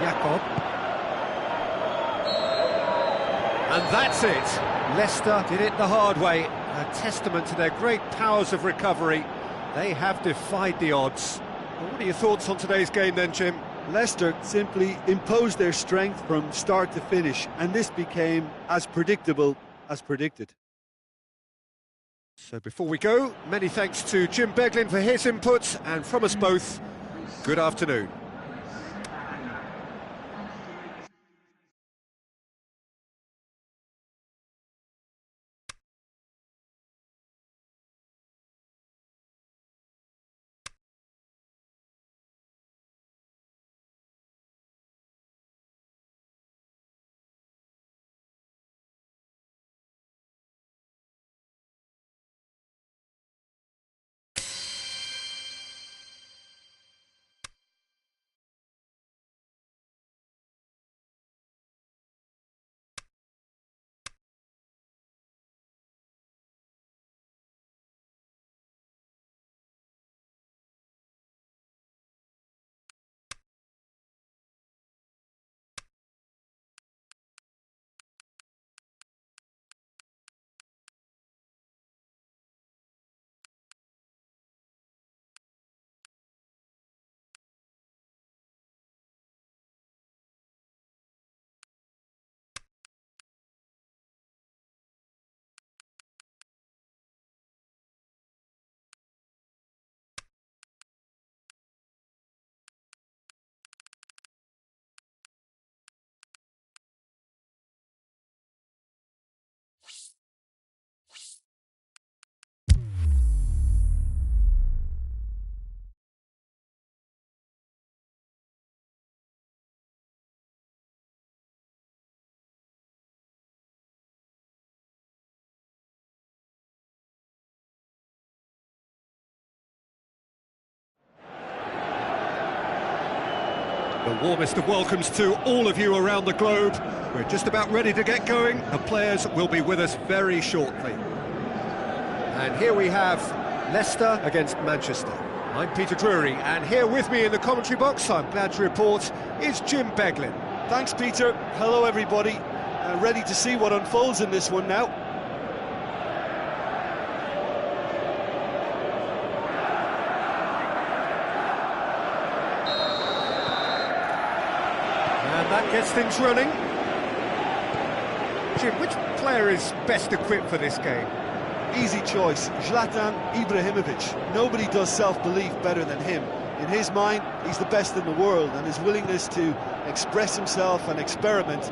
Jakob. And that's it. Leicester did it the hard way. A testament to their great powers of recovery. They have defied the odds. Well, what are your thoughts on today's game then, Jim? Leicester simply imposed their strength from start to finish, and this became as predictable as predicted. So before we go, many thanks to Jim Beglin for his input, and from us both, good afternoon. The warmest of welcomes to all of you around the globe. We're just about ready to get going. The players will be with us very shortly. And here we have Leicester against Manchester. I'm Peter Drury, and here with me in the commentary box, I'm glad to report, is Jim Beglin. Thanks, Peter. Hello, everybody. Ready to see what unfolds in this one now. And that gets things running. Jim, which player is best equipped for this game? Easy choice, Zlatan Ibrahimovic. Nobody does self-belief better than him. In his mind, he's the best in the world, and his willingness to express himself and experiment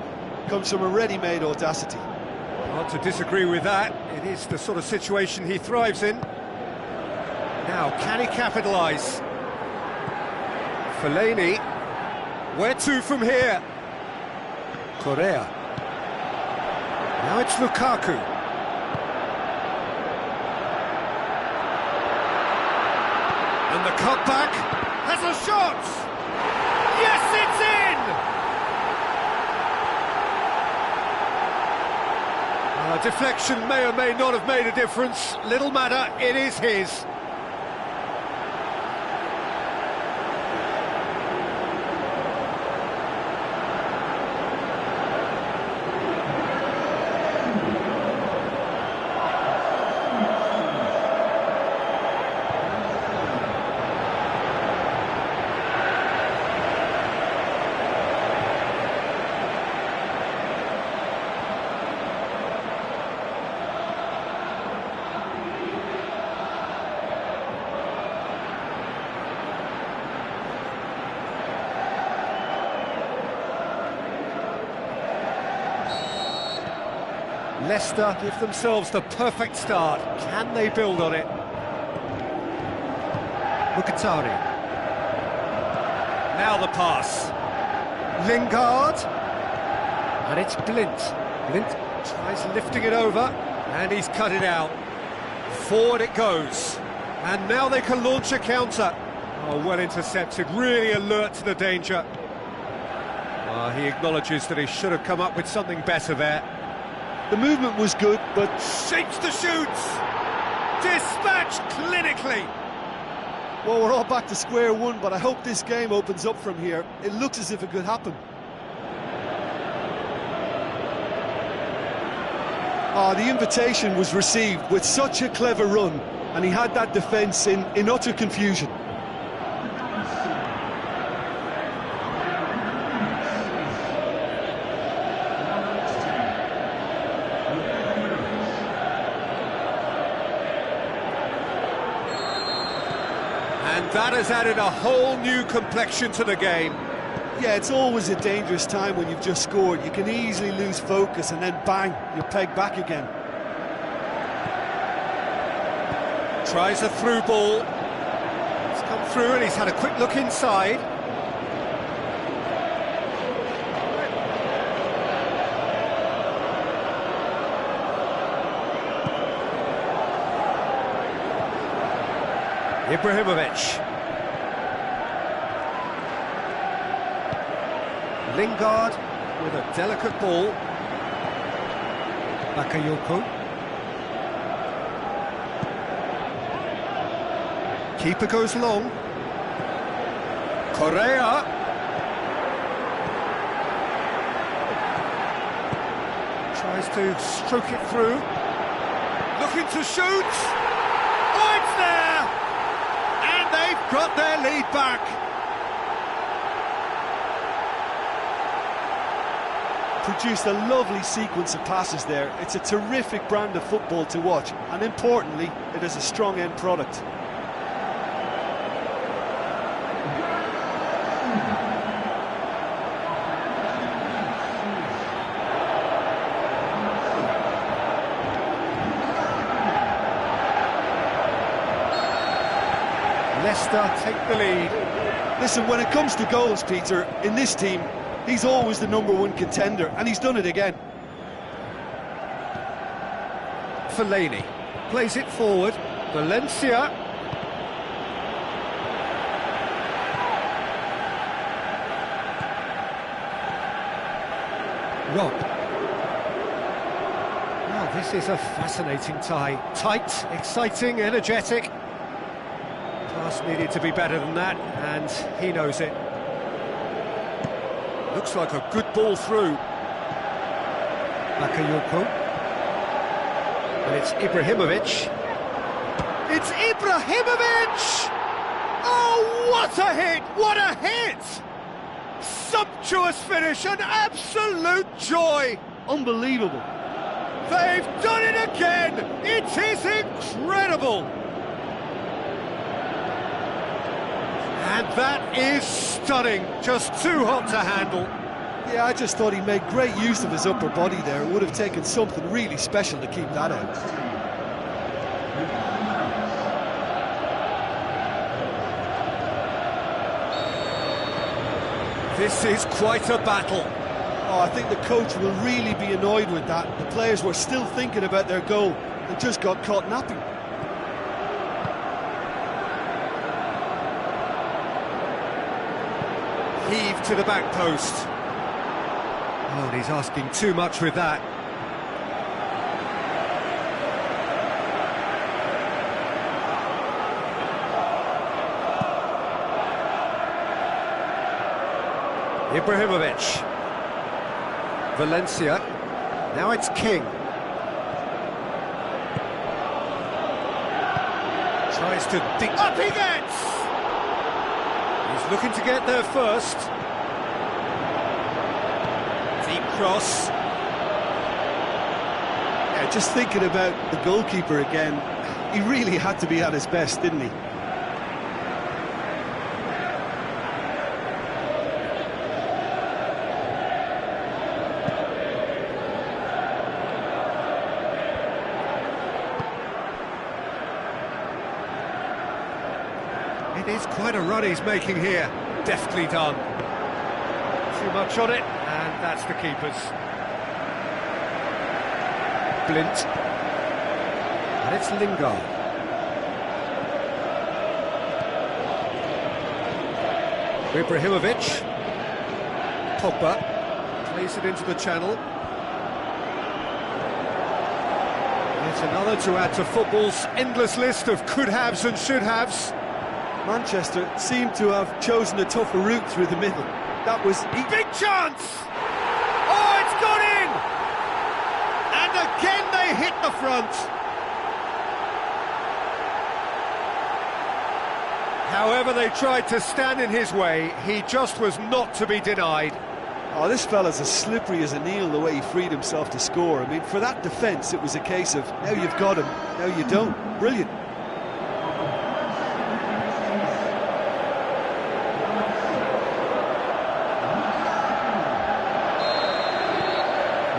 comes from a ready-made audacity. Hard to disagree with that. It is the sort of situation he thrives in. Now, can he capitalise? Fellaini. Where to from here? Correa. Now it's Lukaku. And the cutback has a shot! Yes, it's in! Deflection may or may not have made a difference. Little matter, it is his. Leicester give themselves the perfect start. Can they build on it? Mkhitaryan. Now the pass. Lingard. And it's Blint. Blint tries lifting it over, and he's cut it out. Forward it goes. And now they can launch a counter. Oh, well intercepted, really alert to the danger. He acknowledges that he should have come up with something better there. The movement was good, but... Shapes to shoot! Dispatched clinically! Well, we're all back to square one, but I hope this game opens up from here. It looks as if it could happen. The invitation was received with such a clever run, and he had that defence in utter confusion. And that has added a whole new complexion to the game. Yeah, it's always a dangerous time when you've just scored. You can easily lose focus and then bang, you're pegged back again. Tries a through ball. It's come through and he's had a quick look inside. Ibrahimovic. Lingard with a delicate ball. Bakayoko. Keeper goes long. Correa. Tries to stroke it through. Looking to shoot. Oh, it's there! And they've got their lead back. Produced a lovely sequence of passes there. It's a terrific brand of football to watch, and importantly, it is a strong end product. Leicester take the lead. Listen, when it comes to goals, Peter, in this team, he's always the #1 contender, and he's done it again. Fellaini plays it forward. Valencia. Rob. Well, this is a fascinating tie. Tight, exciting, energetic. Pass needed to be better than that, and he knows it. Looks like a good ball through. Bakayoko. And it's Ibrahimovic. It's Ibrahimovic! Oh, what a hit! What a hit! Sumptuous finish, an absolute joy! Unbelievable. They've done it again! It is incredible! And that is stunning, just too hot to handle. Yeah, I just thought he made great use of his upper body there. It would have taken something really special to keep that out. This is quite a battle. Oh, I think the coach will really be annoyed with that. The players were still thinking about their goal and just got caught napping. Heave to the back post. Oh, and he's asking too much with that. Ibrahimovic. Valencia. Now it's King. Tries to dig. Up he gets! He's looking to get there first. Deep cross. Yeah, just thinking about the goalkeeper again, he really had to be at his best, didn't he? It is quite a run he's making here. Deftly done. Too much on it, and that's the keeper's. Blint. And it's Lingard. Ibrahimovic. Pogba. Plays it into the channel. It's another to add to football's endless list of could-haves and should-haves. Manchester seemed to have chosen a tougher route through the middle. That was... Big chance! Oh, it's gone in! And again they hit the front. However they tried to stand in his way, he just was not to be denied. Oh, this fella's as slippery as an eel, the way he freed himself to score. I mean, for that defence, it was a case of, now you've got him, now you don't. Brilliant.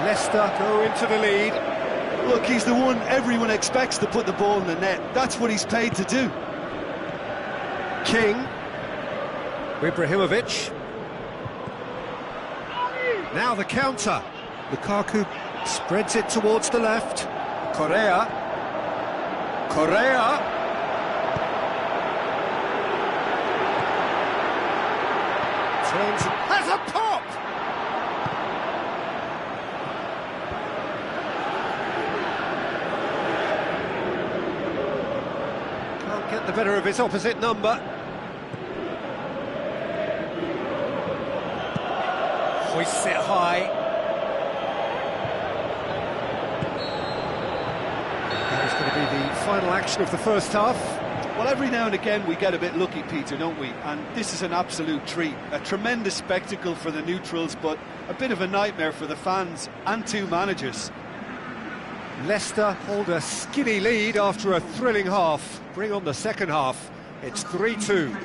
Leicester go into the lead. Look, he's the one everyone expects to put the ball in the net. That's what he's paid to do. King. Ibrahimovic. Now the counter. Lukaku spreads it towards the left. Correa. Turns, has a pop! Can't get the better of his opposite number. Hoists it high. That is going to be the final action of the first half. Well, every now and again we get a bit lucky, Peter, don't we? And this is an absolute treat. A tremendous spectacle for the neutrals, but a bit of a nightmare for the fans and two managers. Leicester hold a skinny lead after a thrilling half. Bring on the second half. It's 3-2. And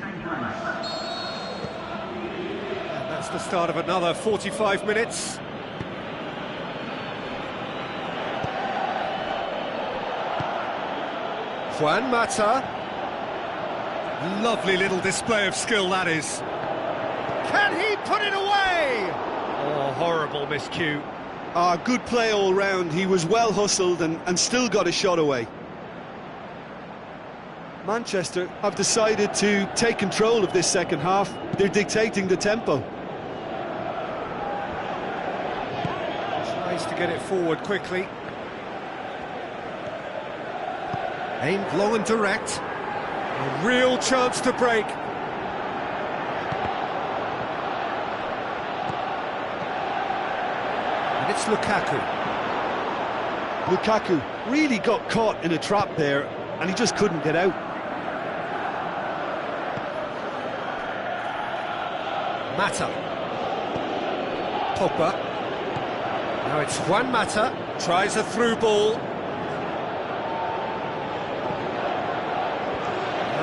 that's the start of another 45 minutes. Juan Mata. Lovely little display of skill, that is. Can he put it away? Oh, horrible miscue. Good play all round. He was well hustled and still got a shot away. Manchester have decided to take control of this second half. They're dictating the tempo. get it forward quickly. Aimed long and direct. A real chance to break. And it's Lukaku. Lukaku really got caught in a trap there, and he just couldn't get out. Mata. Pogba. Now it's Juan Mata. Tries a through ball.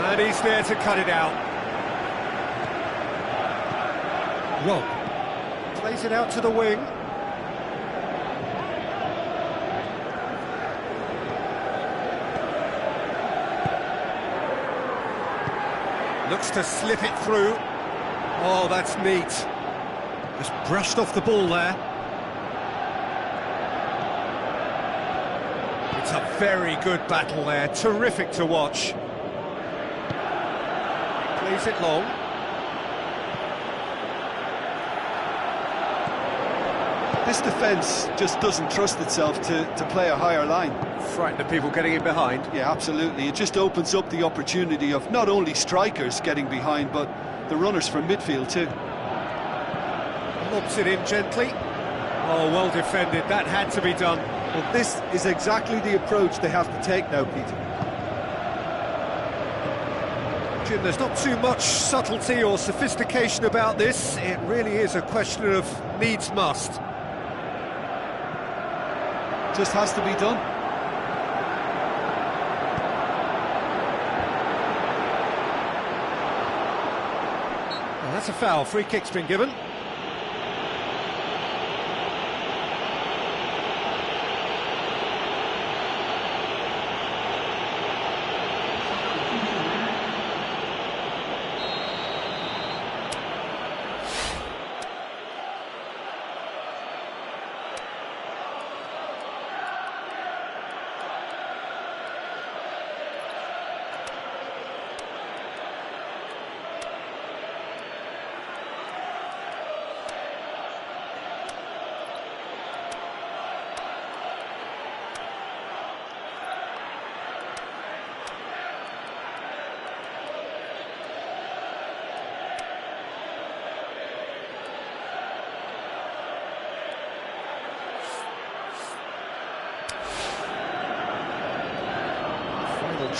And he's there to cut it out. Rob. Plays it out to the wing. Looks to slip it through. Oh, that's neat. Just brushed off the ball there. It's a very good battle there. Terrific to watch. Plays it long. This defence just doesn't trust itself to play a higher line. Frightened of people getting in behind. Yeah, absolutely. It just opens up the opportunity of not only strikers getting behind, but the runners from midfield too. Lobs it in gently. Oh, well defended. That had to be done. Well, this is exactly the approach they have to take now, Peter. Jim, there's not too much subtlety or sophistication about this. It really is a question of needs must. Just has to be done. Well, that's a foul. Free kick's been given.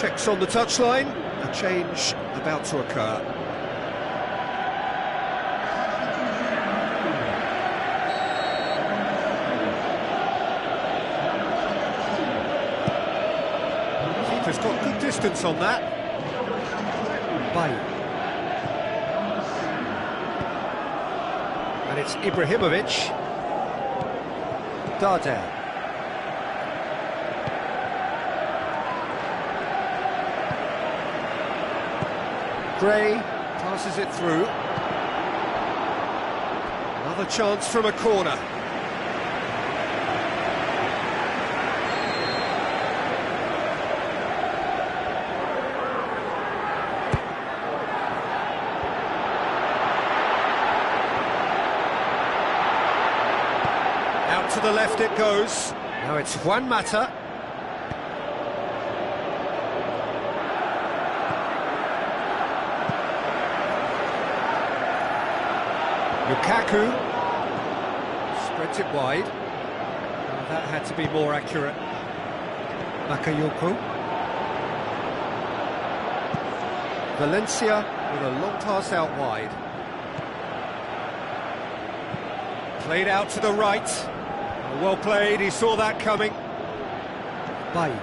Checks on the touchline, a change about to occur. Keeper's got good distance on that. Bailly. And it's Ibrahimovic. Darder. Gray passes it through. Another chance from a corner. Out to the left it goes. Now it's Juan Mata. Lukaku spreads it wide. Well, that had to be more accurate. Bakayoko. Valencia with a long pass out wide. Played out to the right. Well played, he saw that coming. Bailly.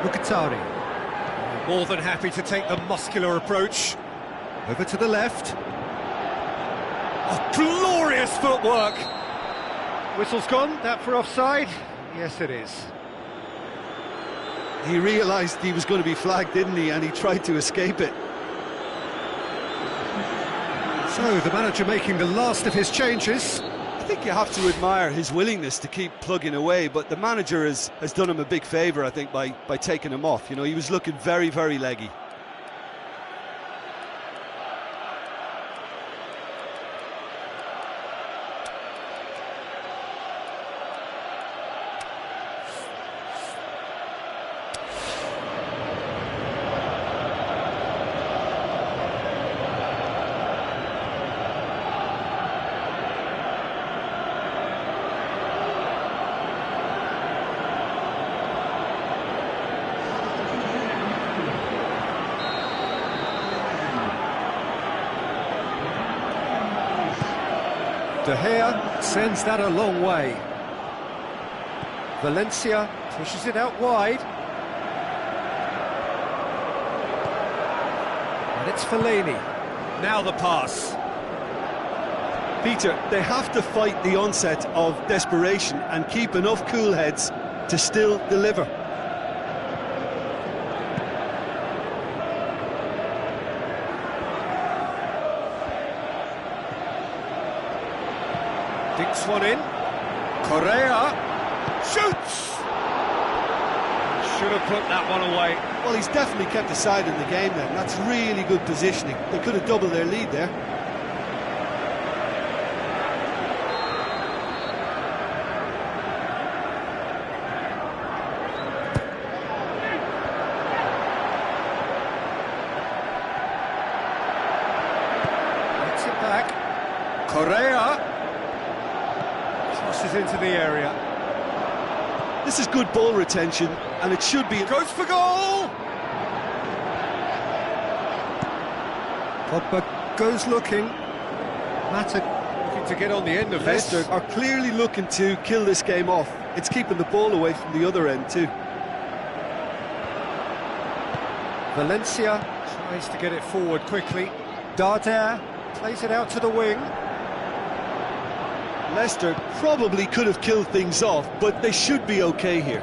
Mkhitaryan. More than happy to take the muscular approach. Over to the left. Oh, glorious footwork! Whistle's gone, that for offside? Yes, it is. He realised he was going to be flagged, didn't he? And he tried to escape it. So, the manager making the last of his changes. I think you have to admire his willingness to keep plugging away, but the manager has done him a big favour, I think, by taking him off. You know, he was looking very, very leggy. De Gea sends that a long way. Valencia pushes it out wide. And it's Fellaini. Now the pass. Peter, they have to fight the onset of desperation and keep enough cool heads to still deliver. Dinks one in. Correa shoots! Should have put that one away. Well, he's definitely kept the side in the game then. That's really good positioning. They could have doubled their lead there. Gets it back. Correa crosses into the area. This is good ball retention, and it should be... Goes for goal! Pogba goes looking. Mata looking to get on the end of Leicester this. are clearly looking to kill this game off. It's keeping the ball away from the other end too. Valencia tries to get it forward quickly. Darder plays it out to the wing. Leicester probably could have killed things off, but they should be okay here.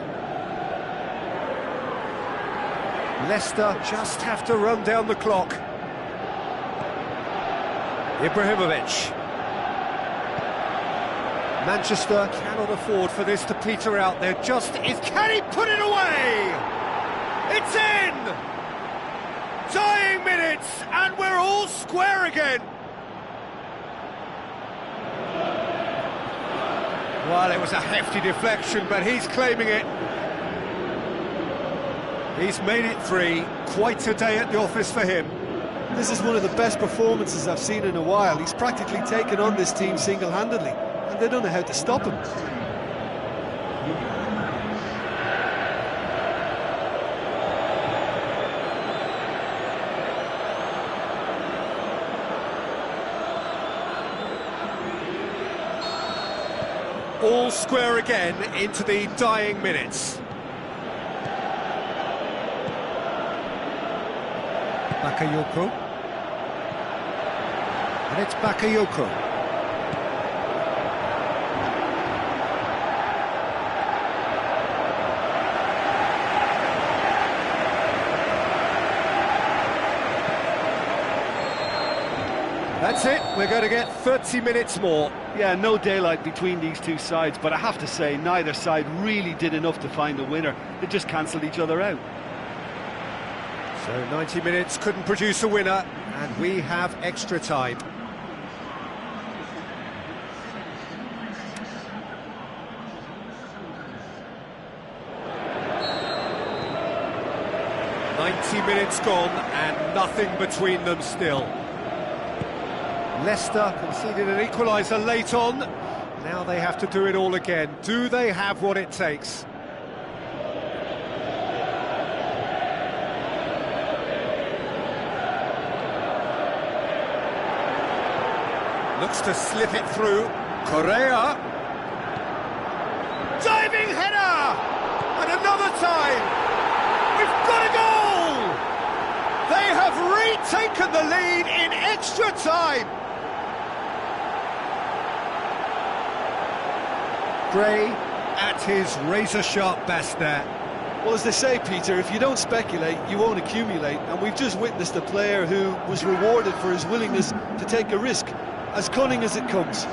Leicester just have to run down the clock. Ibrahimovic. Manchester cannot afford for this to peter out. There just is... Can he put it away? It's in! Dying minutes, and we're all square again. Well, it was a hefty deflection, but he's claiming it. He's made it 3. Quite a day at the office for him. This is one of the best performances I've seen in a while. He's practically taken on this team single-handedly, and they don't know how to stop him. All square again into the dying minutes. Bakayoko. And it's Bakayoko. That's it, we're going to get 30 minutes more. Yeah, no daylight between these two sides, but I have to say, neither side really did enough to find a winner. They just cancelled each other out. So 90 minutes couldn't produce a winner, and we have extra time. Minutes gone and nothing between them still. Leicester conceded an equaliser late on. Now they have to do it all again. Do they have what it takes? Looks to slip it through. Correa. Diving header! And another time! We've got a goal! They have retaken the lead in extra time! Gray at his razor-sharp best there. Well, as they say, Peter, if you don't speculate, you won't accumulate. And we've just witnessed a player who was rewarded for his willingness to take a risk, as cunning as it comes.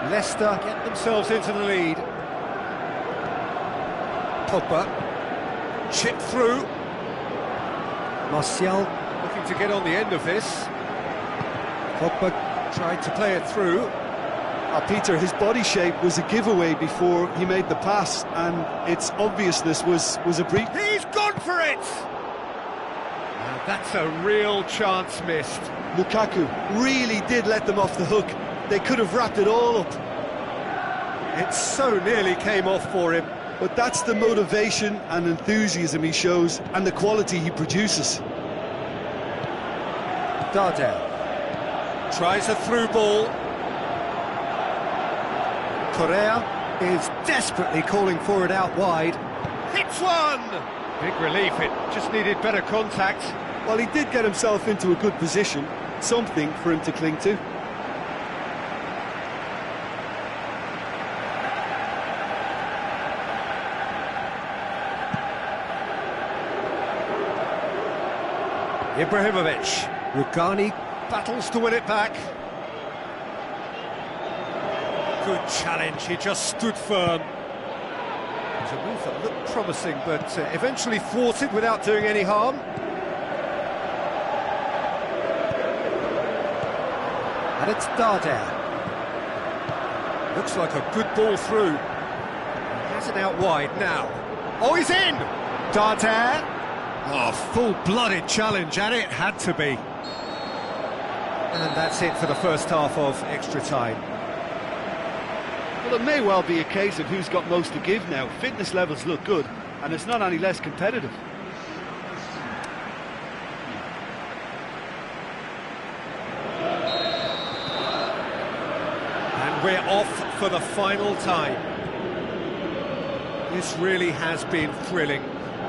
Leicester get themselves into the lead. Pogba, chip through. Martial looking to get on the end of this. Pogba tried to play it through. Peter, his body shape was a giveaway before he made the pass, and its obviousness was a brief... He's gone for it! Now That's a real chance missed. Lukaku really did let them off the hook. They could have wrapped it all up. It so nearly came off for him. But that's the motivation and enthusiasm he shows, and the quality he produces. Dardel tries a through ball. Correa is desperately calling for it out wide. Hits one! Big relief, it just needed better contact. Well, he did get himself into a good position, something for him to cling to. Ibrahimovic. Rugani battles to win it back. Good challenge, he just stood firm. It was a move that looked promising, but eventually thwarted without doing any harm. And it's Dardel. Looks like a good ball through. He has it out wide now. Oh, he's in! Dardel. Oh, full-blooded challenge, and it had to be. And that's it for the first half of extra time. Well, it may well be a case of who's got most to give now. Fitness levels look good, and it's not any less competitive. And we're off for the final time. This really has been thrilling.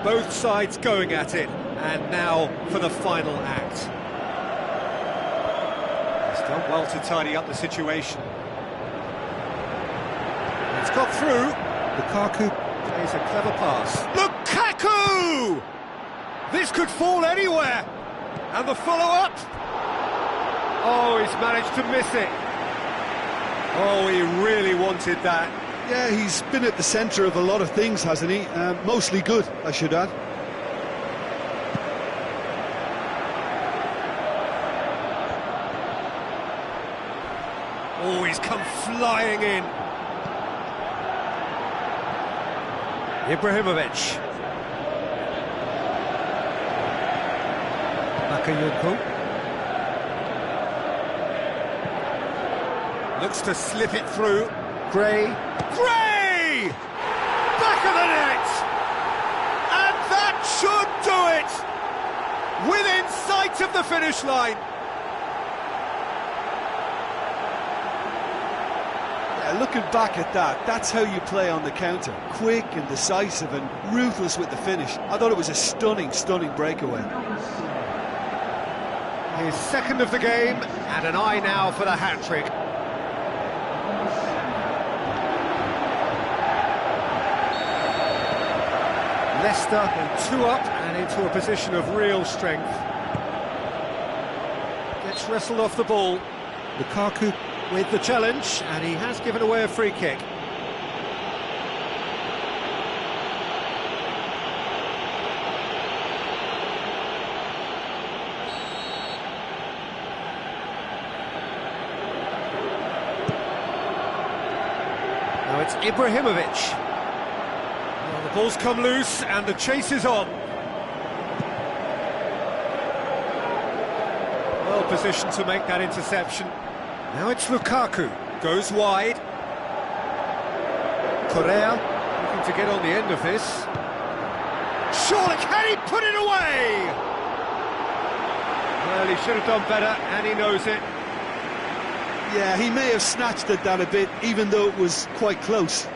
Both sides going at it, and now for the final act. He's done well to tidy up the situation. It's got through. Lukaku plays a clever pass. Lukaku! This could fall anywhere. And the follow-up. Oh, he's managed to miss it. Oh, he really wanted that. Yeah, he's been at the centre of a lot of things, hasn't he? Mostly good, I should add. Oh, he's come flying in. Ibrahimovic. Bakayoko. Looks to slip it through. Gray! Back of the net! And that should do it! Within sight of the finish line! Yeah, looking back at that, that's how you play on the counter. Quick and decisive and ruthless with the finish. I thought it was a stunning breakaway. His second of the game, and an eye now for the hat-trick. Leicester in 2 up and into a position of real strength. Gets wrestled off the ball. Lukaku with the challenge, and he has given away a free kick. Now it's Ibrahimovic. The ball's come loose and the chase is on. Well positioned to make that interception. Now it's Lukaku, goes wide. Correa looking to get on the end of this. Surely can he put it away? Well, he should have done better and he knows it. Yeah, he may have snatched at that a bit, even though it was quite close.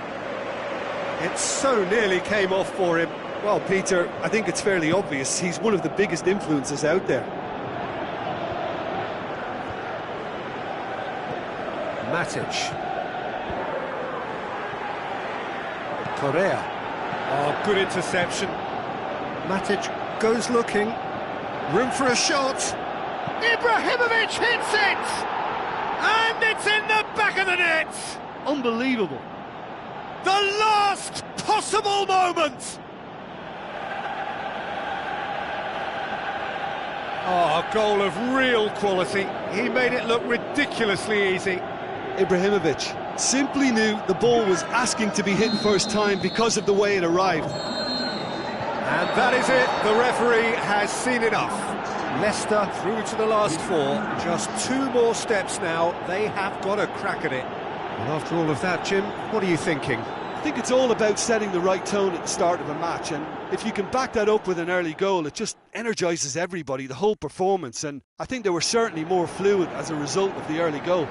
It so nearly came off for him. Well, Peter, I think it's fairly obvious. He's one of the biggest influences out there. Matic. Correa. Oh, good interception. Matic goes looking. Room for a shot. Ibrahimovic hits it! And it's in the back of the net! Unbelievable. The last possible moment! Oh, a goal of real quality. He made it look ridiculously easy. Ibrahimovic simply knew the ball was asking to be hit first time because of the way it arrived. And that is it. The referee has seen enough. Leicester through to the last four. Just 2 more steps now. They have got a crack at it. And after all of that, Jim, what are you thinking? I think it's all about setting the right tone at the start of a match, and if you can back that up with an early goal, it just energises everybody, the whole performance, and I think they were certainly more fluid as a result of the early goal.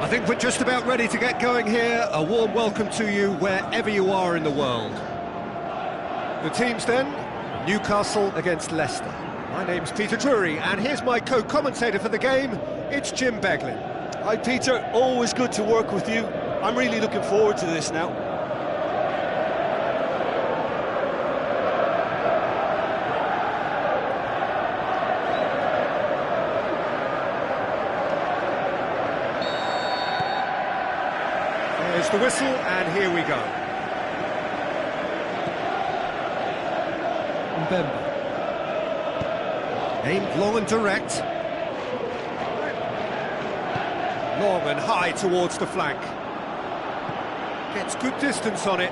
I think we're just about ready to get going here. A warm welcome to you wherever you are in the world. The teams then, Newcastle against Leicester. My name's Peter Drury, and here's my co-commentator for the game, it's Jim Beglin. Hi Peter, always good to work with you. I'm really looking forward to this now. There's the whistle, and here we go. Mbemba. Aimed long and direct. Long and high towards the flank. Gets good distance on it.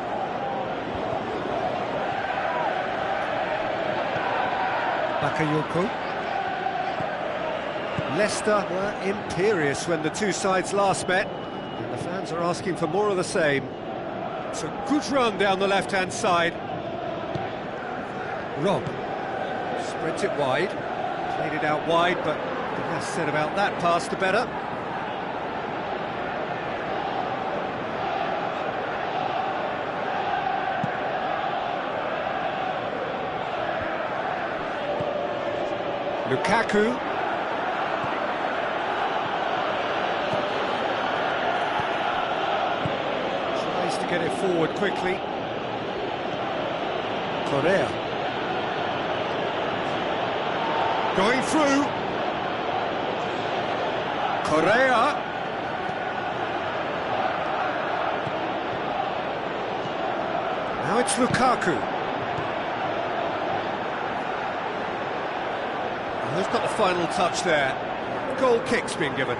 Bakayoko. Leicester were imperious when the two sides last met, and the fans are asking for more of the same. It's a good run down the left-hand side. Rob spreads it wide, played it out wide, but the less said about that pass, the better. Lukaku. Tries to get it forward quickly. Correa. Going through. Correa. Now it's Lukaku. Who's got the final touch there? Goal kick's been given.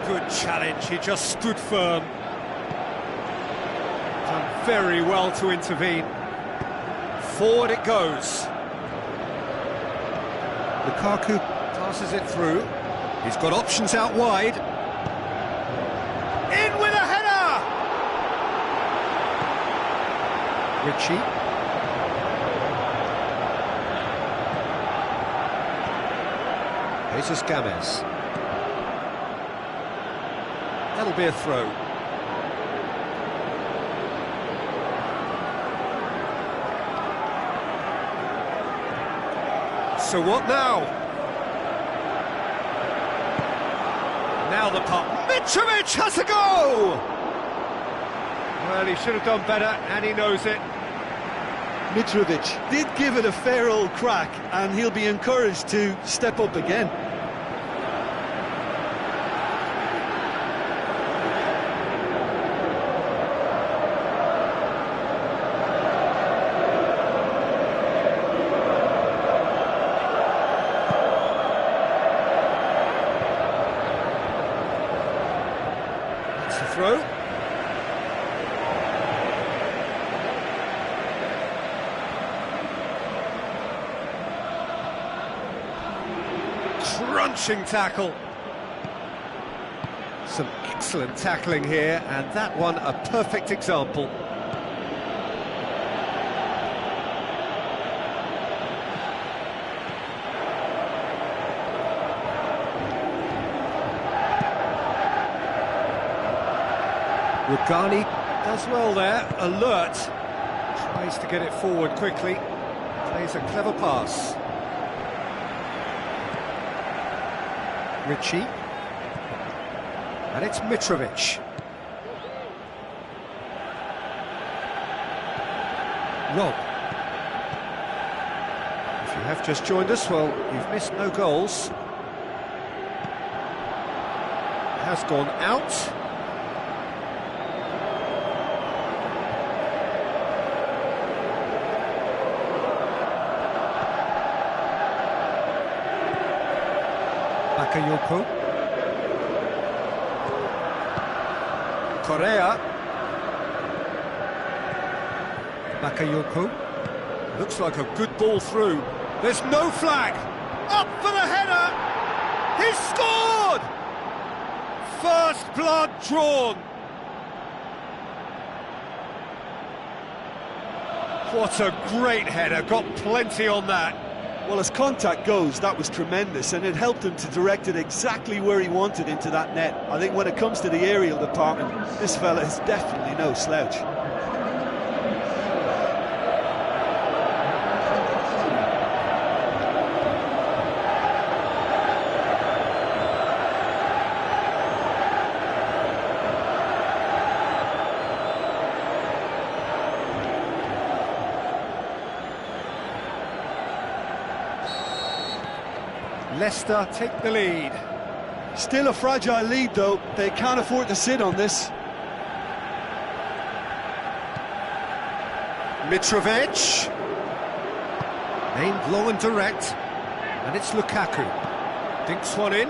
Good challenge, he just stood firm. Done very well to intervene. Forward it goes. Lukaku passes it through. He's got options out wide. In with a header! Richie. Jesus Gomez. That'll be a throw. So what now? Now the pop. Mitrovic has a go! Well, he should have done better, and he knows it. Mitrovic did give it a fair old crack, and he'll be encouraged to step up again. Throw. Crunching tackle. Some excellent tackling here, and that one a perfect example. Rugani does well there, alert, tries to get it forward quickly, plays a clever pass. Richie, and it's Mitrovic. Rob. If you have just joined us, well, you've missed no goals. Has gone out. Bakayoko. Correa. Bakayoko. Looks like a good ball through. There's no flag. Up for the header. He's scored! First blood drawn. What a great header. Got plenty on that. Well, as contact goes, that was tremendous, and it helped him to direct it exactly where he wanted into that net. I think when it comes to the aerial department, this fella is definitely no slouch. Leicester take the lead. Still a fragile lead though, they can't afford to sit on this. Mitrovic. Aimed low and direct. And it's Lukaku. Dinks one in.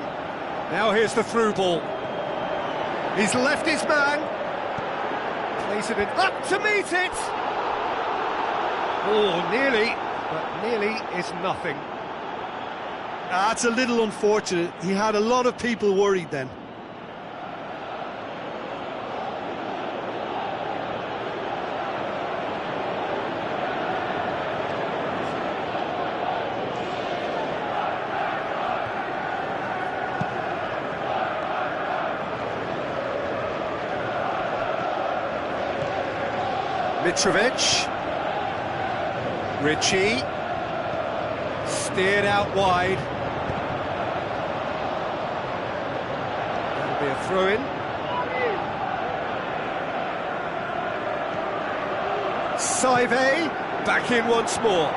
Now here's the through ball. He's left his man. Plays it in. Up to meet it! Oh, nearly. But nearly is nothing. That's a little unfortunate. He had a lot of people worried then. Mitrovic. Ritchie. Steered out wide. That'll be a throw-in. Saive. Back in once more.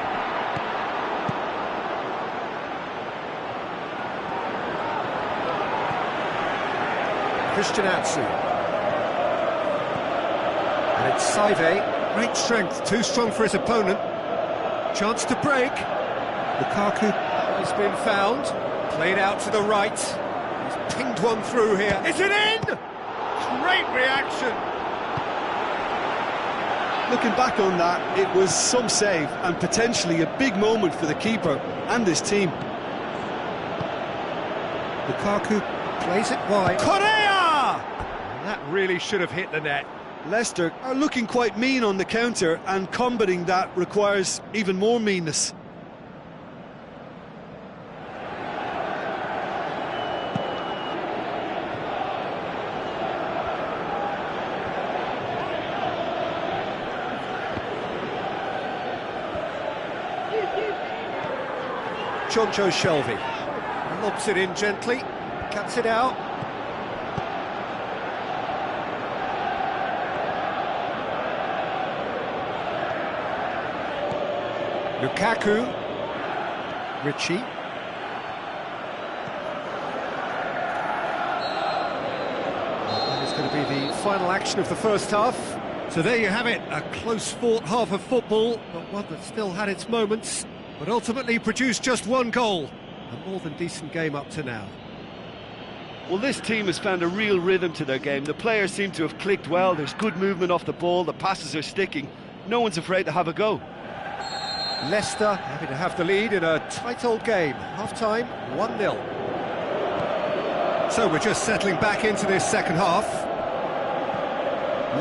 Christian Atsu. And it's Saive. Great strength, too strong for his opponent. Chance to break. Lukaku has been found. Played out to the right. He's pinged one through here. Is it in? Great reaction. Looking back on that, it was some save and potentially a big moment for the keeper and his team. Lukaku plays it wide. Correa! That really should have hit the net. Leicester are looking quite mean on the counter, and combating that requires even more meanness. Jonjo Shelvey lobs it in gently, cuts it out. Lukaku. Ritchie. That is going to be the final action of the first half. So there you have it, a close-fought half of football, but one that still had its moments, but ultimately produced just one goal. A more than decent game up to now. Well, this team has found a real rhythm to their game. The players seem to have clicked well. There's good movement off the ball, the passes are sticking. No one's afraid to have a go. Leicester happy to have the lead in a tight old game. Half-time, 1-0. So we're just settling back into this second half.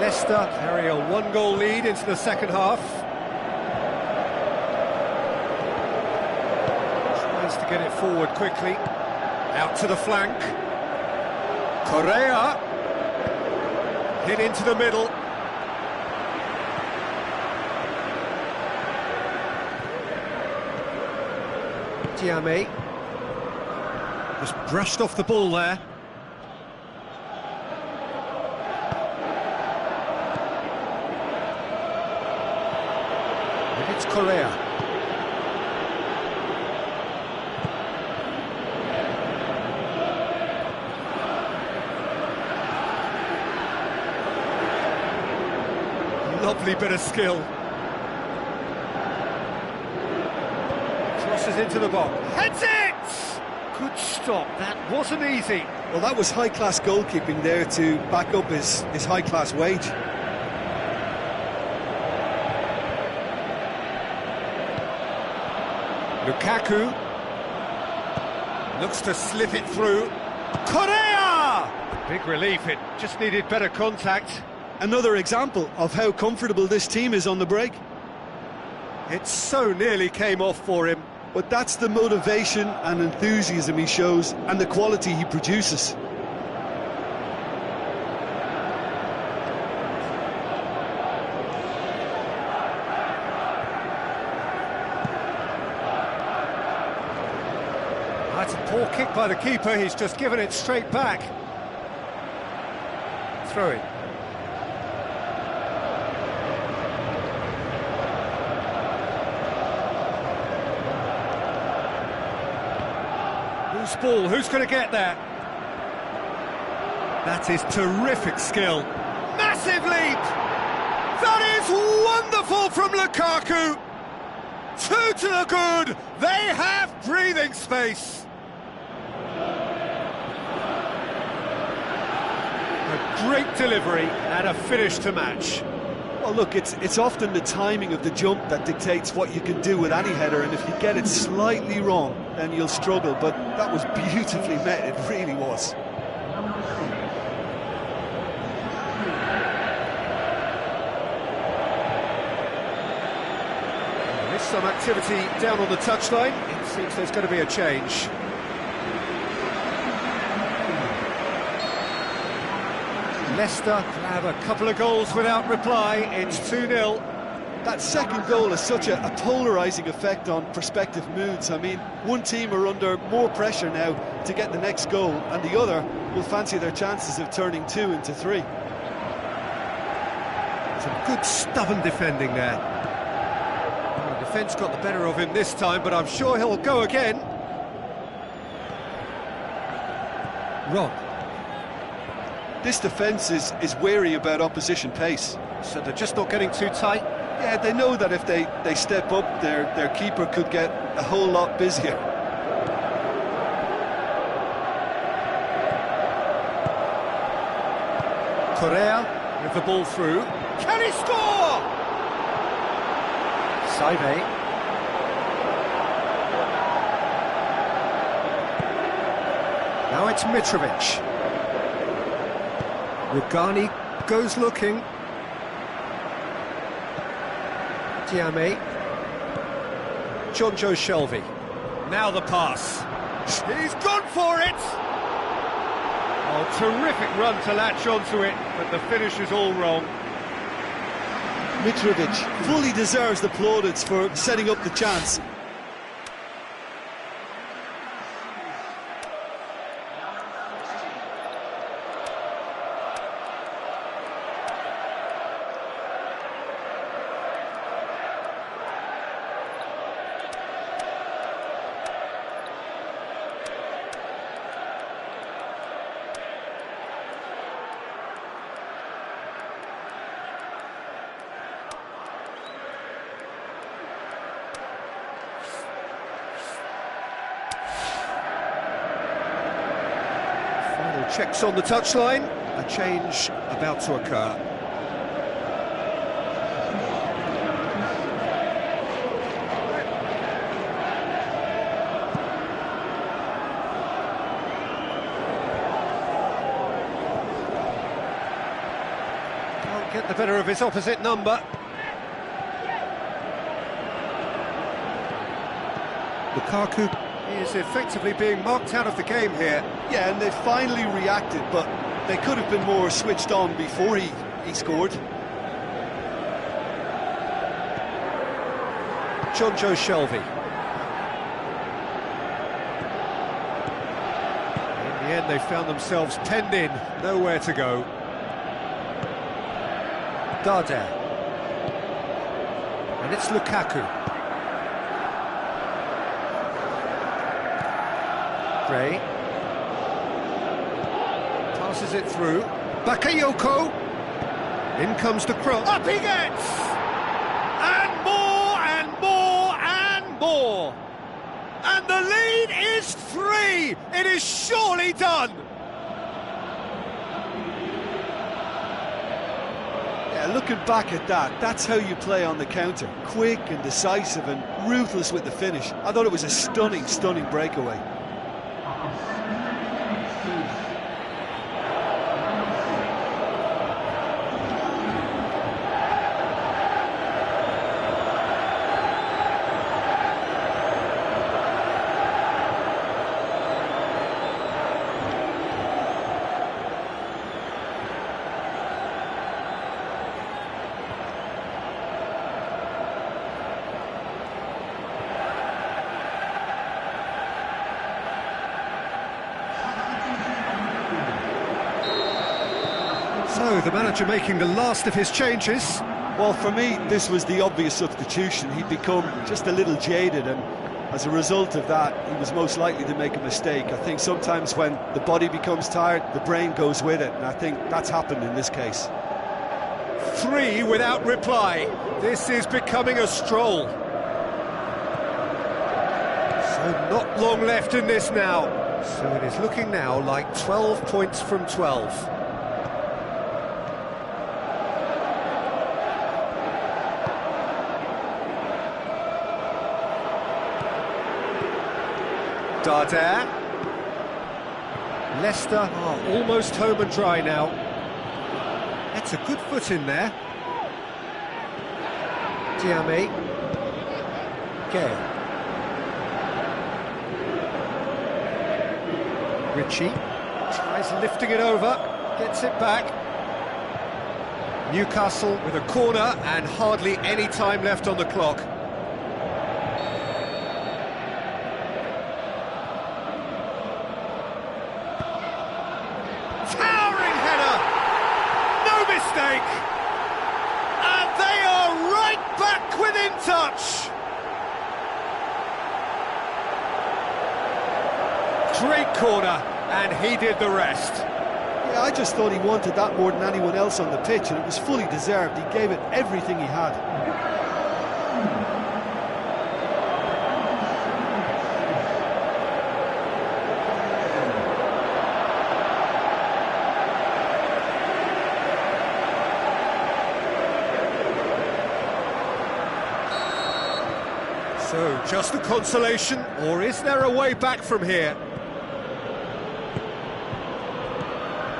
Leicester carry a one-goal lead into the second half. Tries to get it forward quickly. Out to the flank. Correa. Hit into the middle. Diame just brushed off the ball there. And it's Correa. Lovely bit of skill. Crosses into the box. Heads it! Good stop. That wasn't easy. Well, that was high-class goalkeeping there to back up his high-class wage. Lukaku looks to slip it through. Correa! Big relief, it just needed better contact. Another example of how comfortable this team is on the break. It so nearly came off for him. But that's the motivation and enthusiasm he shows, and the quality he produces. That's a poor kick by the keeper, he's just given it straight back. Throw it. loose ball, who's going to get there? That is terrific skill. Massive leap! That is wonderful from Lukaku! 2 to the good! They have breathing space! A great delivery and a finish to match. Well, look, it's often the timing of the jump that dictates what you can do with any header, and if you get it slightly wrong, then you'll struggle, but that was beautifully met, it really was. There's some activity down on the touchline. It seems there's going to be a change. Leicester have a couple of goals without reply. It's 2-0. That second goal has such a polarising effect on prospective moods. I mean, one team are under more pressure now to get the next goal, and the other will fancy their chances of turning 2 into 3. Some good stubborn defending there. Well, the defence got the better of him this time, but I'm sure he'll go again. Rob. This defence is wary about opposition pace. So they're just not getting too tight? Yeah, they know that if they step up, their keeper could get a whole lot busier. Correa with the ball through. Can he score? Saive. Now it's Mitrovic. Rugani goes looking. Tiame. Jonjo Shelvey. Now the pass. He's gone for it! Oh, terrific run to latch onto it, but the finish is all wrong. Mitrovic fully deserves the plaudits for setting up the chance. Checks on the touchline, a change about to occur. Can't get the better of his opposite number. Lukaku is effectively being marked out of the game here. Yeah, and they finally reacted, but they could have been more switched on before he scored. Jonjo Shelvey. In the end, they found themselves penned in, nowhere to go. Darder. And it's Lukaku. Gray. Passes it through. Bakayoko. In comes the cross. Up he gets! And more, and more, and more! And the lead is 3! It is surely done! Yeah, looking back at that, that's how you play on the counter. Quick and decisive and ruthless with the finish. I thought it was a stunning, stunning breakaway. So, the manager making the last of his changes. Well, for me, this was the obvious substitution. He'd become just a little jaded, and As a result of that, he was most likely to make a mistake. I think sometimes when the body becomes tired, the brain goes with it, and I think that's happened in this case. 3 without reply. This is becoming a stroll. So not long left in this now. So it is looking now like 12 points from 12. Darder. Leicester are almost home and dry now. That's a good foot in there. Diame. Gale. Ritchie tries lifting it over, gets it back. Newcastle with a corner and hardly any time left on the clock. Towering header! No mistake! And they are right back within touch! Great corner, and he did the rest. Yeah, I just thought he wanted that more than anyone else on the pitch, and it was fully deserved. He gave it everything he had. So, just a consolation, or is there a way back from here?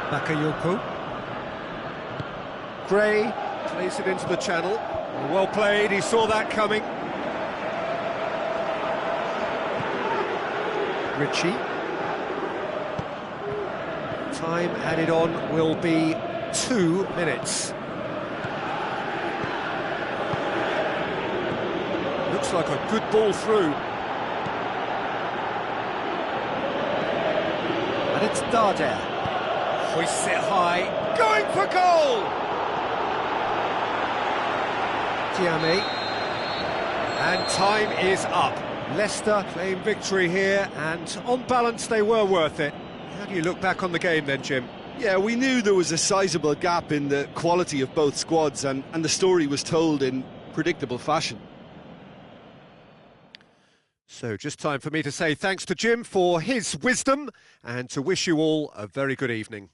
Bakayoko. Gray plays it into the channel. Well played, he saw that coming. Ritchie. Time added on will be 2 minutes. Looks like a good ball through. And it's Darder. Hoists it high, going for goal! Diame. And time is up. Leicester claim victory here, and on balance they were worth it. How do you look back on the game then, Jim? Yeah, we knew there was a sizable gap in the quality of both squads, and the story was told in predictable fashion. So just time for me to say thanks to Jim for his wisdom and to wish you all a very good evening.